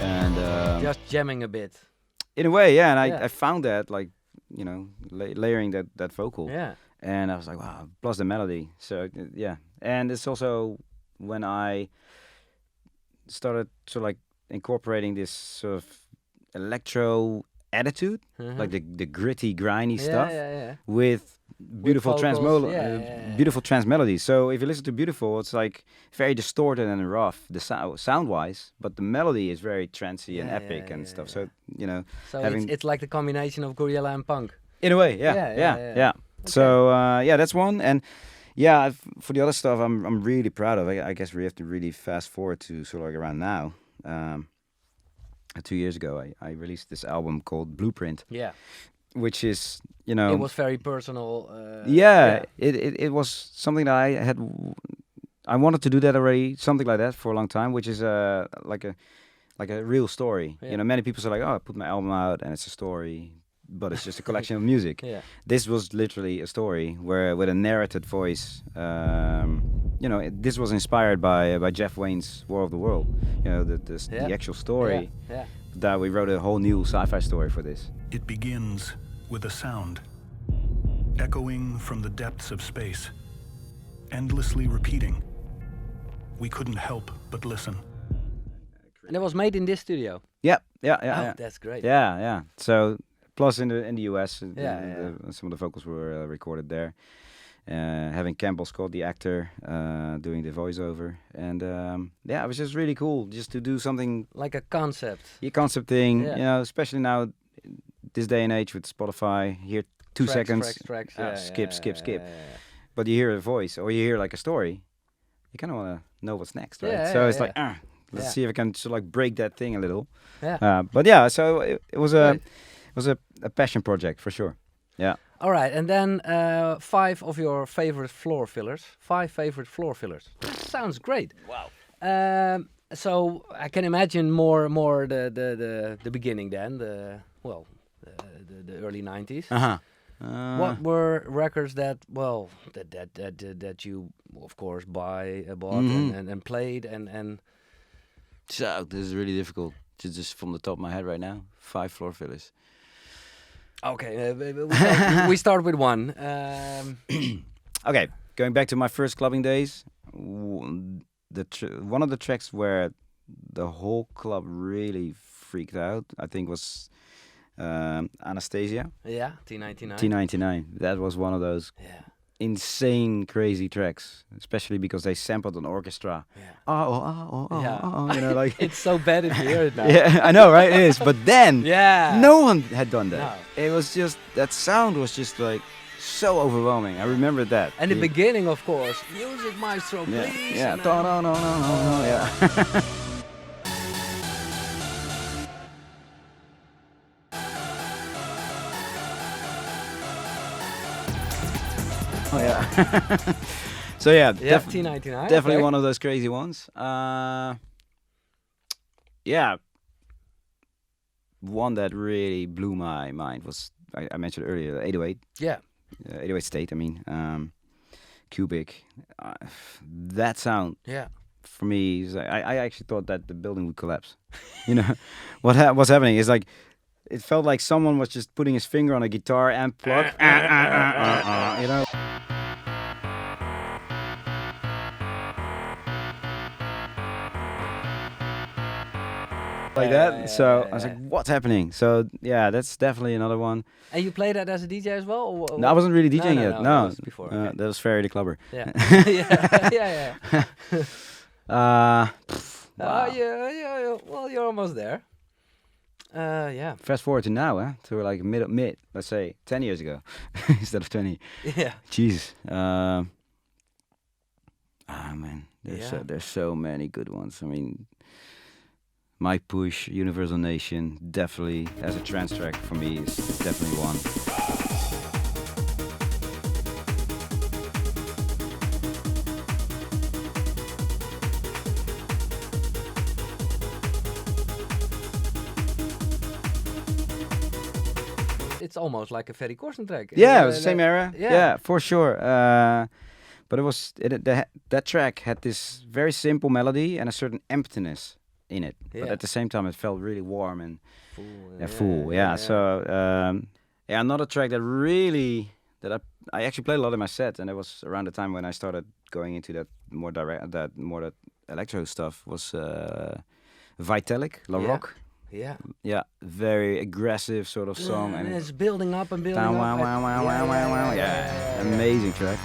D: And
A: Just jamming a bit.
D: in a way, yeah, and
A: Yeah.
D: I found that, like, you know, layering that vocal,
A: Yeah.
D: and I was like, wow, plus the melody. So yeah, and it's also when I started to like incorporating this sort of electro attitude, like the gritty, grimy stuff,
A: Yeah.
D: with beautiful trance
A: vocals, yeah.
D: beautiful trance melodies. So if you listen to Beautiful, it's like very distorted and rough, the sound wise, but the melody is very trancey and epic and stuff. So you know,
A: So
D: having
A: it's like the combination of Gouryella and punk.
D: in a way, yeah. So yeah, that's one, and yeah, for the other stuff, I'm really proud of. I guess we have to really fast forward to sort of like around now. 2 years ago, I released this album called Blueprint,
A: Yeah.
D: which is, you know,
A: It was very personal.
D: it was something that I wanted to do that already, something like that for a long time, which is like a real story.
A: Yeah.
D: You know, many people say like, oh, I put my album out and it's a story, but it's just a collection of music.
A: Yeah.
D: This was literally a story where with a narrated voice. This was inspired by Jeff Wayne's War of the World. The actual story.
A: Yeah.
D: That we wrote a whole new sci-fi story for this.
C: It begins with a sound, echoing from the depths of space, endlessly repeating. We couldn't help but listen.
A: And it was made in this studio.
D: Yeah.
A: That's great.
D: Yeah. So plus in the US, some of the vocals were recorded there. Having Campbell Scott, the actor, doing the voiceover, and it was just really cool just to do something
A: like a concept.
D: A concept thing,
A: Yeah.
D: especially now, this day and age with Spotify. Here, 2 seconds,
A: tracks,
D: skip. But you hear a voice or you hear like a story, you kind of want to know what's next, right? So it's like, let's see if I can sort of like break that thing a little.
A: Yeah.
D: But yeah, so it was a passion project for sure. Yeah.
A: All right, and then 5 of your favorite floor fillers. 5 favorite floor fillers. Sounds great.
D: Wow.
A: So I can imagine more the beginning then. The early 90s. What were records that you of course bought and played and.
D: So this is really difficult. Just from the top of my head right now, 5 floor fillers.
A: Okay, we start with one.
D: Okay, going back to my first clubbing days, one of the tracks where the whole club really freaked out, I think, was Anastacia.
A: Yeah, T99.
D: T99. That was one of those insane, crazy tracks, especially because they sampled an orchestra.
A: Yeah.
D: Like
A: it's so bad to hear it now.
D: Yeah, I know, right? It is. But then, no one had done that.
A: No.
D: It was just that sound was just like so overwhelming. I remember that.
A: And the beginning, of course, music maestro, please.
D: Yeah. No. Yeah. Oh yeah. So yeah,
A: T99.
D: Definitely
A: okay.
D: one of those crazy ones. Yeah. One that really blew my mind was I mentioned earlier 808.
A: Yeah.
D: 808 State. I mean, Cubik. That sound.
A: Yeah.
D: For me, is like, I actually thought that the building would collapse. What's happening is like. It felt like someone was just putting his finger on a guitar and plug. Like that. So I was like, what's happening? So yeah, that's definitely another one.
A: And you play that as a DJ as well? Or
D: No, I wasn't really DJing yet. No,
A: that was before. Okay.
D: That was Ferry the Clubber.
A: Yeah. yeah.
D: Wow.
A: Yeah. Well, you're almost there. Yeah.
D: Fast forward to now, to like mid, let's say 10 years ago, instead of 20.
A: Yeah.
D: Jeez. Man, there's so many good ones. I mean, My Push, Universal Nation, definitely as a trance track for me is definitely one.
A: It's almost like a Ferry Corsten track.
D: Yeah, it was the same era.
A: Yeah.
D: Yeah, for sure. But that track had this very simple melody and a certain emptiness in it.
A: Yeah.
D: But at the same time, it felt really warm and
A: Full.
D: full. Yeah. So another track that really I actually played a lot in my set, and it was around the time when I started going into that more that electro stuff was Vitalic, La Rock.
A: Yeah.
D: Yeah, very aggressive sort of song,
A: and it's building up and building up.
D: Yeah, amazing track.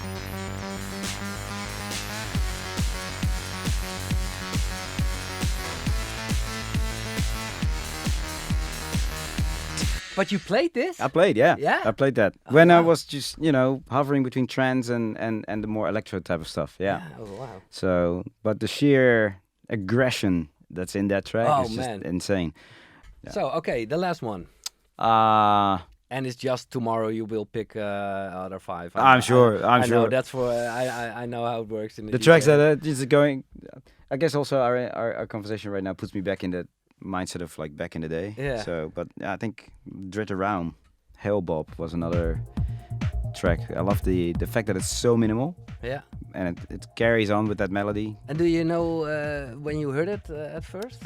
A: But you played this?
D: I played, yeah.
A: Yeah?
D: I played that when I was just hovering between trance and the more electro type of stuff. Yeah.
A: Oh wow.
D: So, but the sheer aggression that's in that track is just insane. Yeah.
A: So okay, the last one. And it's just tomorrow you will pick other 5.
D: I'm sure.
A: I know that's for I know how it works in the
D: tracks that are just going. I guess also our conversation right now puts me back in that mindset of like back in the day.
A: Yeah.
D: So, but I think dritte raum, Hale Bopp was another track. I love the fact that it's so minimal
A: Yeah.
D: and it carries on with that melody.
A: And do you know when you heard it at first?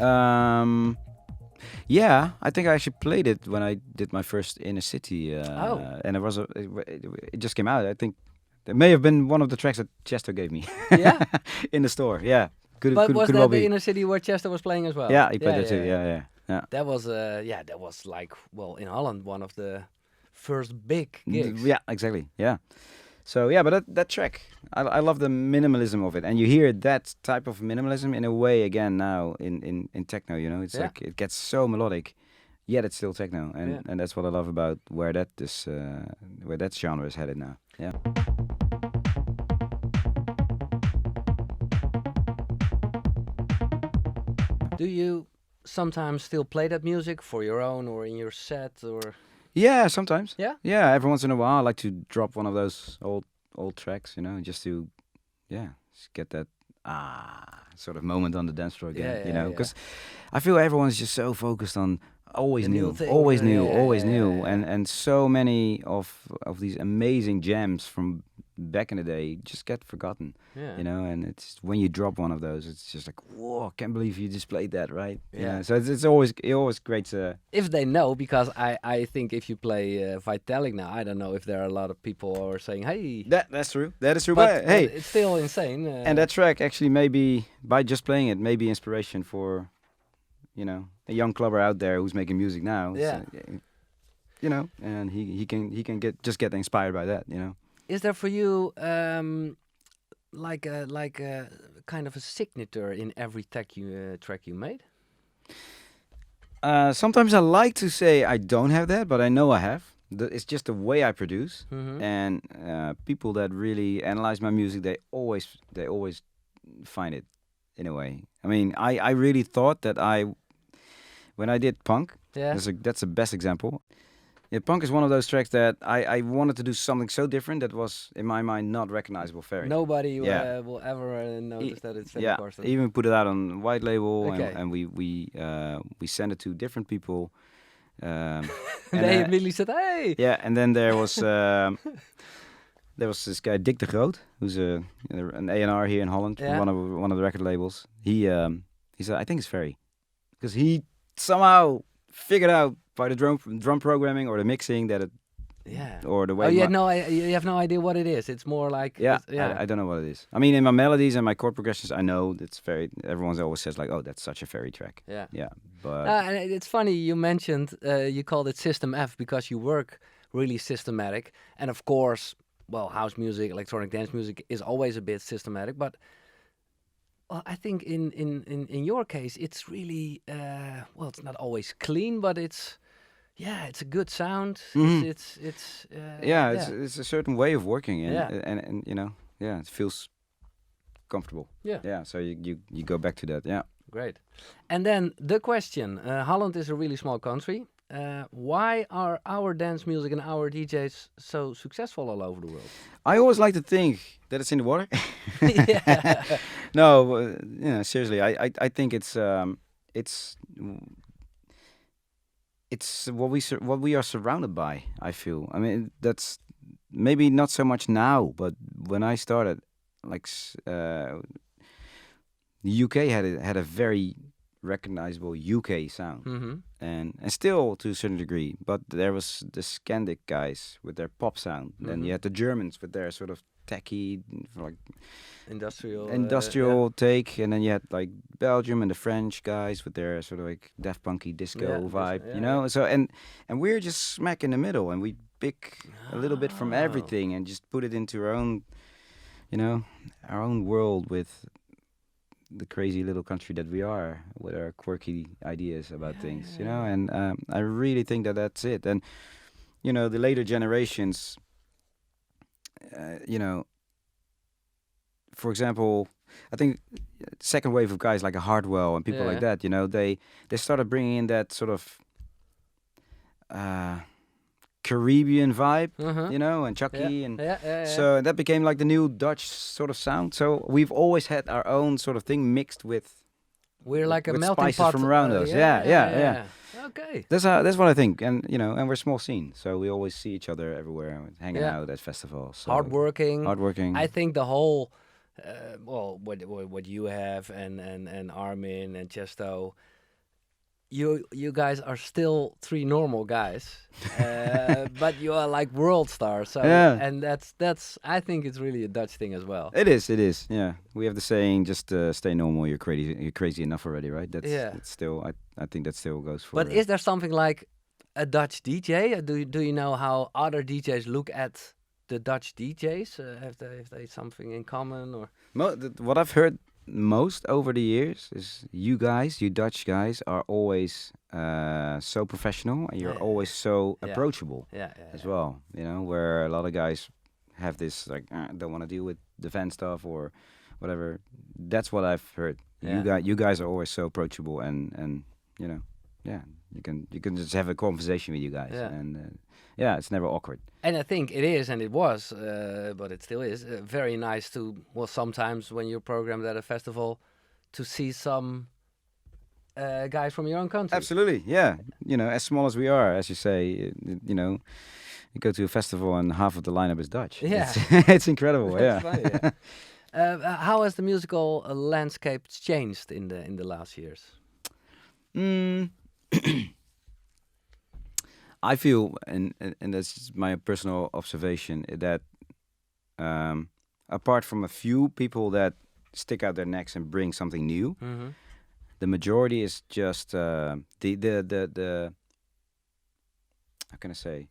D: Yeah, I think I actually played it when I did my first inner city. And it just came out. I think it may have been one of the tracks that Tiësto gave me.
A: Yeah?
D: In the store. Yeah,
A: But was
D: could
A: that
D: well
A: the
D: be.
A: inner city where Tiësto was playing as well?
D: Yeah, he played that too. Yeah.
A: That was like, well, in Holland, one of the first big gigs.
D: Yeah, exactly. Yeah. So yeah, but that track, I love the minimalism of it, and you hear that type of minimalism in a way again now in techno. You know, it's like it gets so melodic, yet it's still techno, and that's what I love about where that genre is headed now. Yeah.
A: Do you sometimes still play that music for your own or in your set or?
D: Yeah, sometimes.
A: Yeah?
D: Yeah, every once in a while I like to drop one of those old tracks, you know, just to just get that sort of moment on the dance floor again, you know, because I feel everyone's just so focused on always
A: The new
D: new,
A: thing,
D: always new,
A: yeah,
D: always
A: yeah,
D: new,
A: yeah.
D: and so many of these amazing jams from back in the day just get forgotten,
A: Yeah.
D: you know, and it's when you drop one of those, it's just like, whoa, can't believe you just played that, right? You
A: Yeah.
D: know, so it's always great to.
A: If they know, because I think if you play Vitalic now, I don't know if there are a lot of people who are saying, hey,
D: That's true. That is true.
A: but
D: hey,
A: it's still insane.
D: and that track actually maybe by just playing it, maybe inspiration for, you know, a young clubber out there who's making music now.
A: Yeah.
D: You know, and he can get inspired by that. You know.
A: Is there for you like a kind of a signature in every track you made?
D: Sometimes I like to say I don't have that, but I know I have. It's just the way I produce, and people that really analyze my music, they always find it in a way. I mean, I really thought that when I did punk,
A: Yeah.
D: that's the best example. Yeah, punk is one of those tracks that I wanted to do something so different that was in my mind not recognizable. Ferry.
A: Nobody
D: Yeah.
A: Will ever notice that it's Ferry
D: Yeah,
A: Corsten.
D: even put it out on white label,
A: Okay.
D: and we sent it to different people.
A: And
D: and,
A: they
D: uh,
A: immediately said, hey!
D: yeah, and then there was this guy Dick de Groot, who's an A&R here in Holland,
A: Yeah.
D: from one of the record labels. He said, I think it's Ferry, because he somehow figured out by the drum programming or the mixing that it
A: Yeah.
D: or the way.
A: Oh, you have no idea what it is. It's more like
D: Yeah,
A: it's-
D: I don't know what it is. I mean, in my melodies and my chord progressions, I know it's very. Everyone always says like, "Oh, that's such a Ferry track."
A: yeah.
D: Yeah, but
A: And it's funny you mentioned you called it System F because you work really systematic, and of course, well, house music, electronic dance music is always a bit systematic. But well, I think in your case, it's really well, it's not always clean, but it's a good sound.
D: Mhm.
A: It's
D: it's a certain way of working, and
A: Yeah.
D: and you know, it feels comfortable.
A: Yeah.
D: So you go back to that. Yeah.
A: Great. And then the question: Holland is a really small country. Why are our dance music and our DJs so successful all over the world?
D: I always like to think that it's in the water.
A: Yeah.
D: No, seriously, I think it's what we are surrounded by. I feel. I mean, that's maybe not so much now, but when I started, like the UK had a very recognizable UK sound,
A: Mm-hmm.
D: and still to a certain degree. But there was the Scandic guys with their pop sound. Then
A: Mhm.
D: you had the Germans with their sort of techie, like
A: Industrial.
D: take, and then you had like Belgium and the French guys with their sort of like Daft Punky disco
A: Yeah,
D: vibe,
A: yeah,
D: you know. So and we're just smack in the middle, and we pick a little bit from
A: Oh.
D: everything and just put it into our own, our own world with the crazy little country that we are, with our quirky ideas about things, you know. And I really think that that's it. And the later generations, for example, I think second wave of guys like a Hardwell and people like
A: Yeah.
D: that, they started bringing in that sort of Caribbean vibe,
A: Uh-huh.
D: and Chucky,
A: Yeah.
D: and
A: Yeah.
D: so that became like the new Dutch sort of sound. So we've always had our own sort of thing mixed with
A: We're like a
D: with
A: melting
D: spices
A: pot
D: from around us. Yeah.
A: Okay.
D: That's what I think, and and we're a small scene, so we always see each other everywhere, hanging
A: Yeah.
D: out at festivals. So
A: Hardworking.
D: Hardworking.
A: I think the whole, well, what you have and Armin and Tiësto, you guys are still three normal guys, but you are like world stars. So
D: Yeah.
A: and that's I think it's really a Dutch thing as well.
D: It is. Yeah, we have the saying, just stay normal. You're crazy enough already, right? That's still. I think that still goes for.
A: But is there something like a Dutch DJ? Do you know how other DJs look at the Dutch DJs? Have they something in common or?
D: What I've heard most over the years is you Dutch guys, are always so professional, and you're always so approachable as well. You know, where a lot of guys have this like don't want to deal with the fan stuff or whatever. That's what I've heard.
A: Yeah.
D: You guys are always so approachable, and you know, you can just have a conversation with you guys, and it's never awkward.
A: And I think it is, and it was, but it still is, very nice to, well, sometimes when you're programmed at a festival, to see some guys from your own country.
D: Absolutely, yeah. You know, as small as we are, as you say, you know, you go to a festival and half of the lineup is Dutch.
A: Yeah.
D: It's incredible, yeah.
A: Funny, yeah. How has the musical landscape changed in the last years?
D: I feel, and that's just my personal observation, that apart from a few people that stick out their necks and bring something new, the majority is just the how can I say,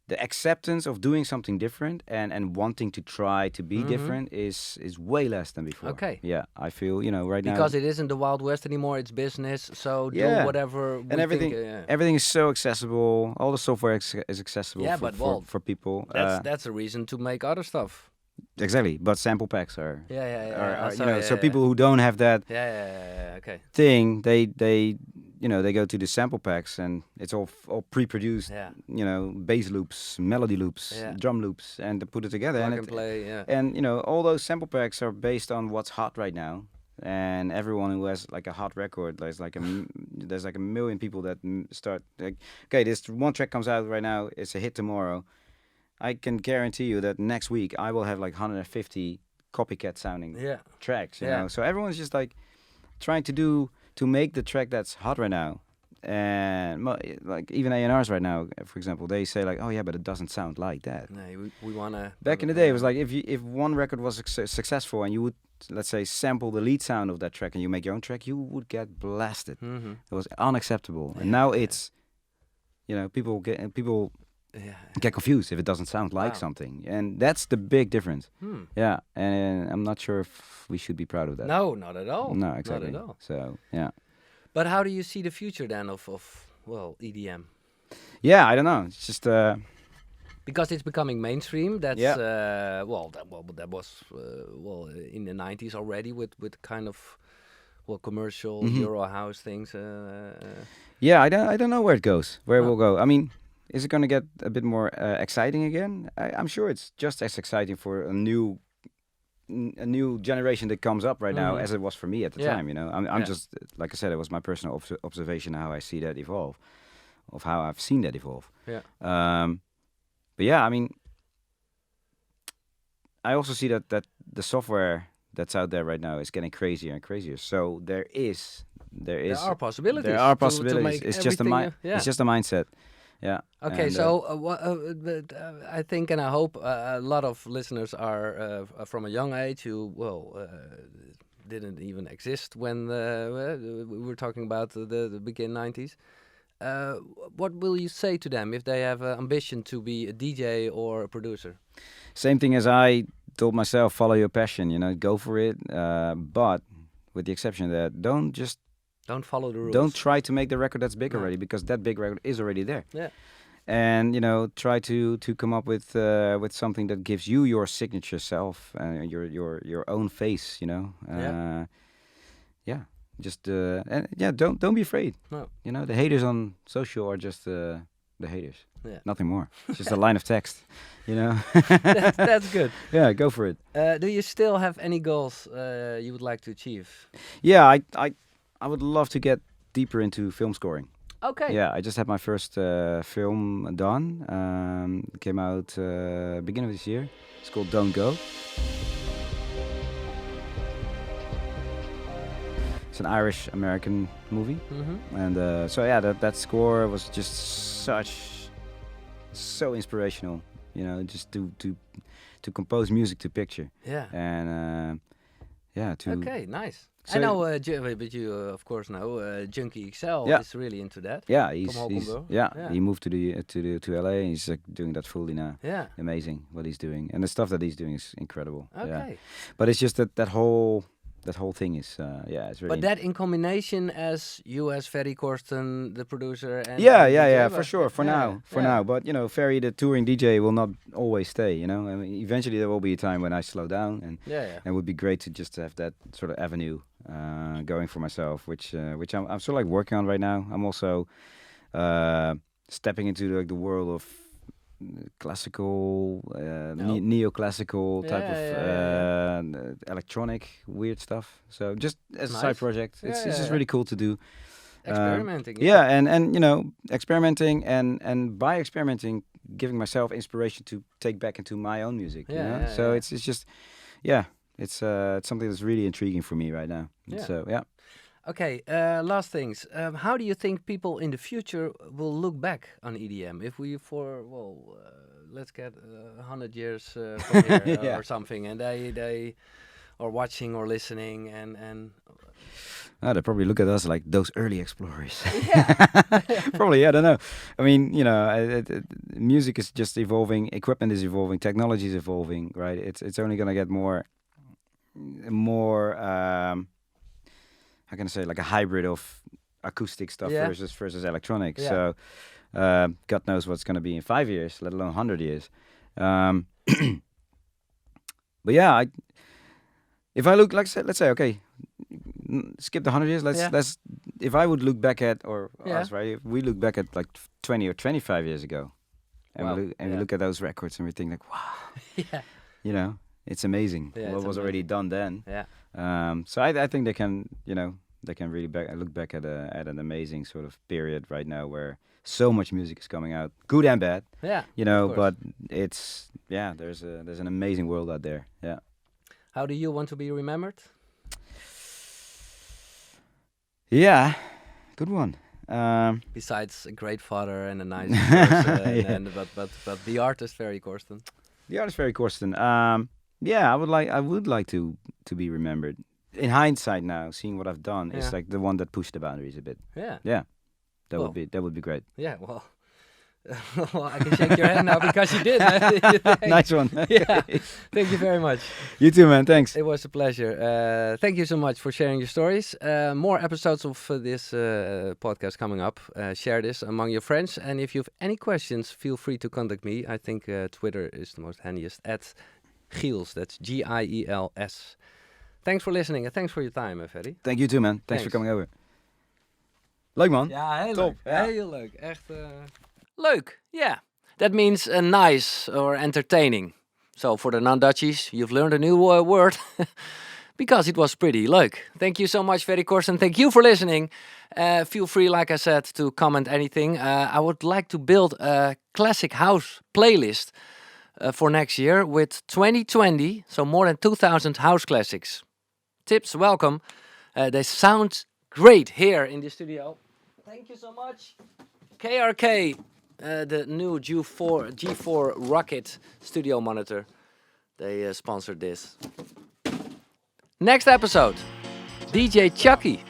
D: the acceptance of doing something different and wanting to try to be different is way less than before.
A: Okay.
D: Yeah, I feel, you know, right now,
A: Because it isn't the Wild West anymore, it's business, so do whatever we
D: and everything
A: think,
D: everything is so accessible. All the software is accessible for people.
A: That's a reason to make other stuff.
D: Exactly, but sample packs are so people who don't have that
A: Okay.
D: thing, they go to the sample packs and it's all pre-produced, you know, bass loops, melody loops, drum loops, and they put it together
A: Plug
D: and
A: and play,
D: and you know, all those sample packs are based on what's hot right now. And everyone who has like a hot record, there's like a million people that start like, okay, this one track comes out right now, it's a hit tomorrow. I can guarantee you that next week I will have like 150 copycat sounding tracks, you know. So everyone's just like trying to make the track that's hot right now. And like even A&Rs right now, for example, they say like, oh yeah, but it doesn't sound like that.
A: No, we wanna.
D: Back in the day, it was like if one record was successful and you would, let's say, sample the lead sound of that track and you make your own track, you would get blasted. It was unacceptable. And now it's, you know, people get confused if it doesn't sound like something, and that's the big difference. Yeah, and I'm not sure if we should be proud of that.
A: No, not at all.
D: No, exactly.
A: Not at all.
D: So yeah.
A: But how do you see the future then of EDM?
D: Yeah, I don't know. It's just
A: because it's becoming mainstream. That's that was in the 90s already with kind of commercial Euro house things.
D: Yeah, I don't know where it goes. Where it will go. I mean, is it going to get a bit more exciting again? I'm sure it's just as exciting for a new generation that comes up right now as it was for me at the time. You know, I'm just, like I said, it was my personal observation how I see that evolve, of how I've seen that evolve. Yeah. But yeah, I mean, I also see that the software that's out there right now is getting crazier and crazier. So there are
A: possibilities.
D: There are possibilities.
A: To make
D: it's just it's just a mindset. Yeah.
A: Okay,
D: and,
A: so I think and I hope a lot of listeners are from a young age who didn't even exist when we were talking about the begin 90s. What will you say to them if they have an ambition to be a DJ or a producer?
D: Same thing as I told myself: follow your passion. You know, go for it. But with the exception that
A: don't follow the rules.
D: Don't try to make the record that's big already, because that big record is already there.
A: Yeah.
D: And you know, try to come up with something that gives you your signature self, your own face. You know. Just don't be afraid.
A: No.
D: You know, the haters on social are just the the haters.
A: Yeah.
D: Nothing more. It's just a line of text, you know.
A: That's good.
D: Yeah, go for it.
A: Do you still have any goals you would like to achieve?
D: Yeah, I would love to get deeper into film scoring.
A: Okay.
D: Yeah, I just had my first film done. Came out beginning of this year. It's called Don't Go. It's an Irish-American movie, and so yeah, that score was just so inspirational. You know, just to compose music to picture.
A: Yeah.
D: And yeah, to
A: Okay, nice.
D: So
A: I know, but you of course know Junkie XL
D: Yeah.
A: is really into that.
D: yeah,
A: From
D: he's
A: Hockenburg.
D: yeah,
A: Yeah.
D: he moved to LA and he's like doing that fully now.
A: Yeah.
D: Amazing what he's doing, and the stuff that he's doing is incredible.
A: Okay.
D: Yeah. But it's just that whole thing is yeah, it's really
A: But that in combination as you as Ferry Corsten, the producer, and
D: yeah,
A: and
D: yeah,
A: DJ,
D: yeah,
A: but-
D: for sure. For
A: yeah,
D: now. But you know, Ferry, the touring DJ, will not always stay. You know, I mean, eventually there will be a time when I slow down, and
A: Yeah.
D: it would be great to just have that sort of avenue going for myself, which I'm sort of like working on right now. I'm also stepping into like the world of classical, neoclassical type of electronic weird stuff. So just as a side
A: Nice.
D: project, it's
A: Yeah,
D: just
A: yeah.
D: really cool to do.
A: Experimenting.
D: Yeah, and you know, experimenting and by experimenting, giving myself inspiration to take back into my own music.
A: Yeah,
D: you know?
A: yeah,
D: So
A: yeah.
D: it's just, yeah, it's something that's really intriguing for me right now.
A: Yeah.
D: So yeah.
A: Okay, last things. How do you think people in the future will look back on EDM? If we let's get 100 years from here
D: Yeah.
A: or something, and they are watching or listening, and
D: They probably look at us like those early explorers. Probably, yeah, I don't know. I mean, you know, music is just evolving, equipment is evolving, technology is evolving, right? It's only gonna get more. How can I say, like a hybrid of acoustic stuff
A: Yeah.
D: versus electronic.
A: Yeah.
D: So, God knows what's gonna be in 5 years, let alone 100 years. But yeah, if I look, like let's say, okay, skip the 100 years. Let's. If I would look back at, or
A: Yeah.
D: us, right? If we look back at like 20 or 25 years ago, and
A: Wow,
D: we
A: yeah.
D: look at those records and we think like, wow,
A: yeah,
D: you know, it's amazing
A: Yeah,
D: what
A: it's
D: was already done then.
A: yeah,
D: So I think they can, you know, they can really look back at an amazing sort of period right now where so much music is coming out, good and bad,
A: yeah.
D: you know.
A: of course.
D: But it's there's an amazing world out there. Yeah.
A: How do you want to be remembered?
D: Yeah, good one.
A: Besides a great father and a nice person,
D: Yeah.
A: but the artist Ferry Corsten.
D: The artist Ferry Corsten. Yeah, I would like to be remembered. In hindsight now, seeing what I've done,
A: Yeah.
D: it's like the one that pushed the boundaries a bit.
A: Yeah,
D: Yeah, that
A: Well.
D: would be great.
A: yeah. Well, well, I can shake your hand now because you did.
D: Nice one.
A: Yeah, thank you very much.
D: You too, man. Thanks.
A: It was a pleasure. Thank you so much for sharing your stories. More episodes of this podcast coming up. Share this among your friends. And if you have any questions, feel free to contact me. I think Twitter is the most handiest, at Giels. That's Giels. Thanks for listening and thanks for your time, Ferry.
D: Thank you too, man. Thanks for coming over. Leuk, man.
A: Ja, heel
D: Top,
A: leuk.
D: ja.
A: Heel leuk. Echt leuk. Yeah. That means nice or entertaining. So for the non-Dutchies, you've learned a new word because it was pretty leuk. Thank you so much, Ferry Corsten. Thank you for listening. Feel free, like I said, to comment anything. I would like to build a classic house playlist for next year with 2020, so more than 2,000 house classics. Tips welcome. They sound great here in the studio. Thank you so much. KRK, the new G4 Rocket studio monitor. They sponsored this. Next episode, DJ Chucky.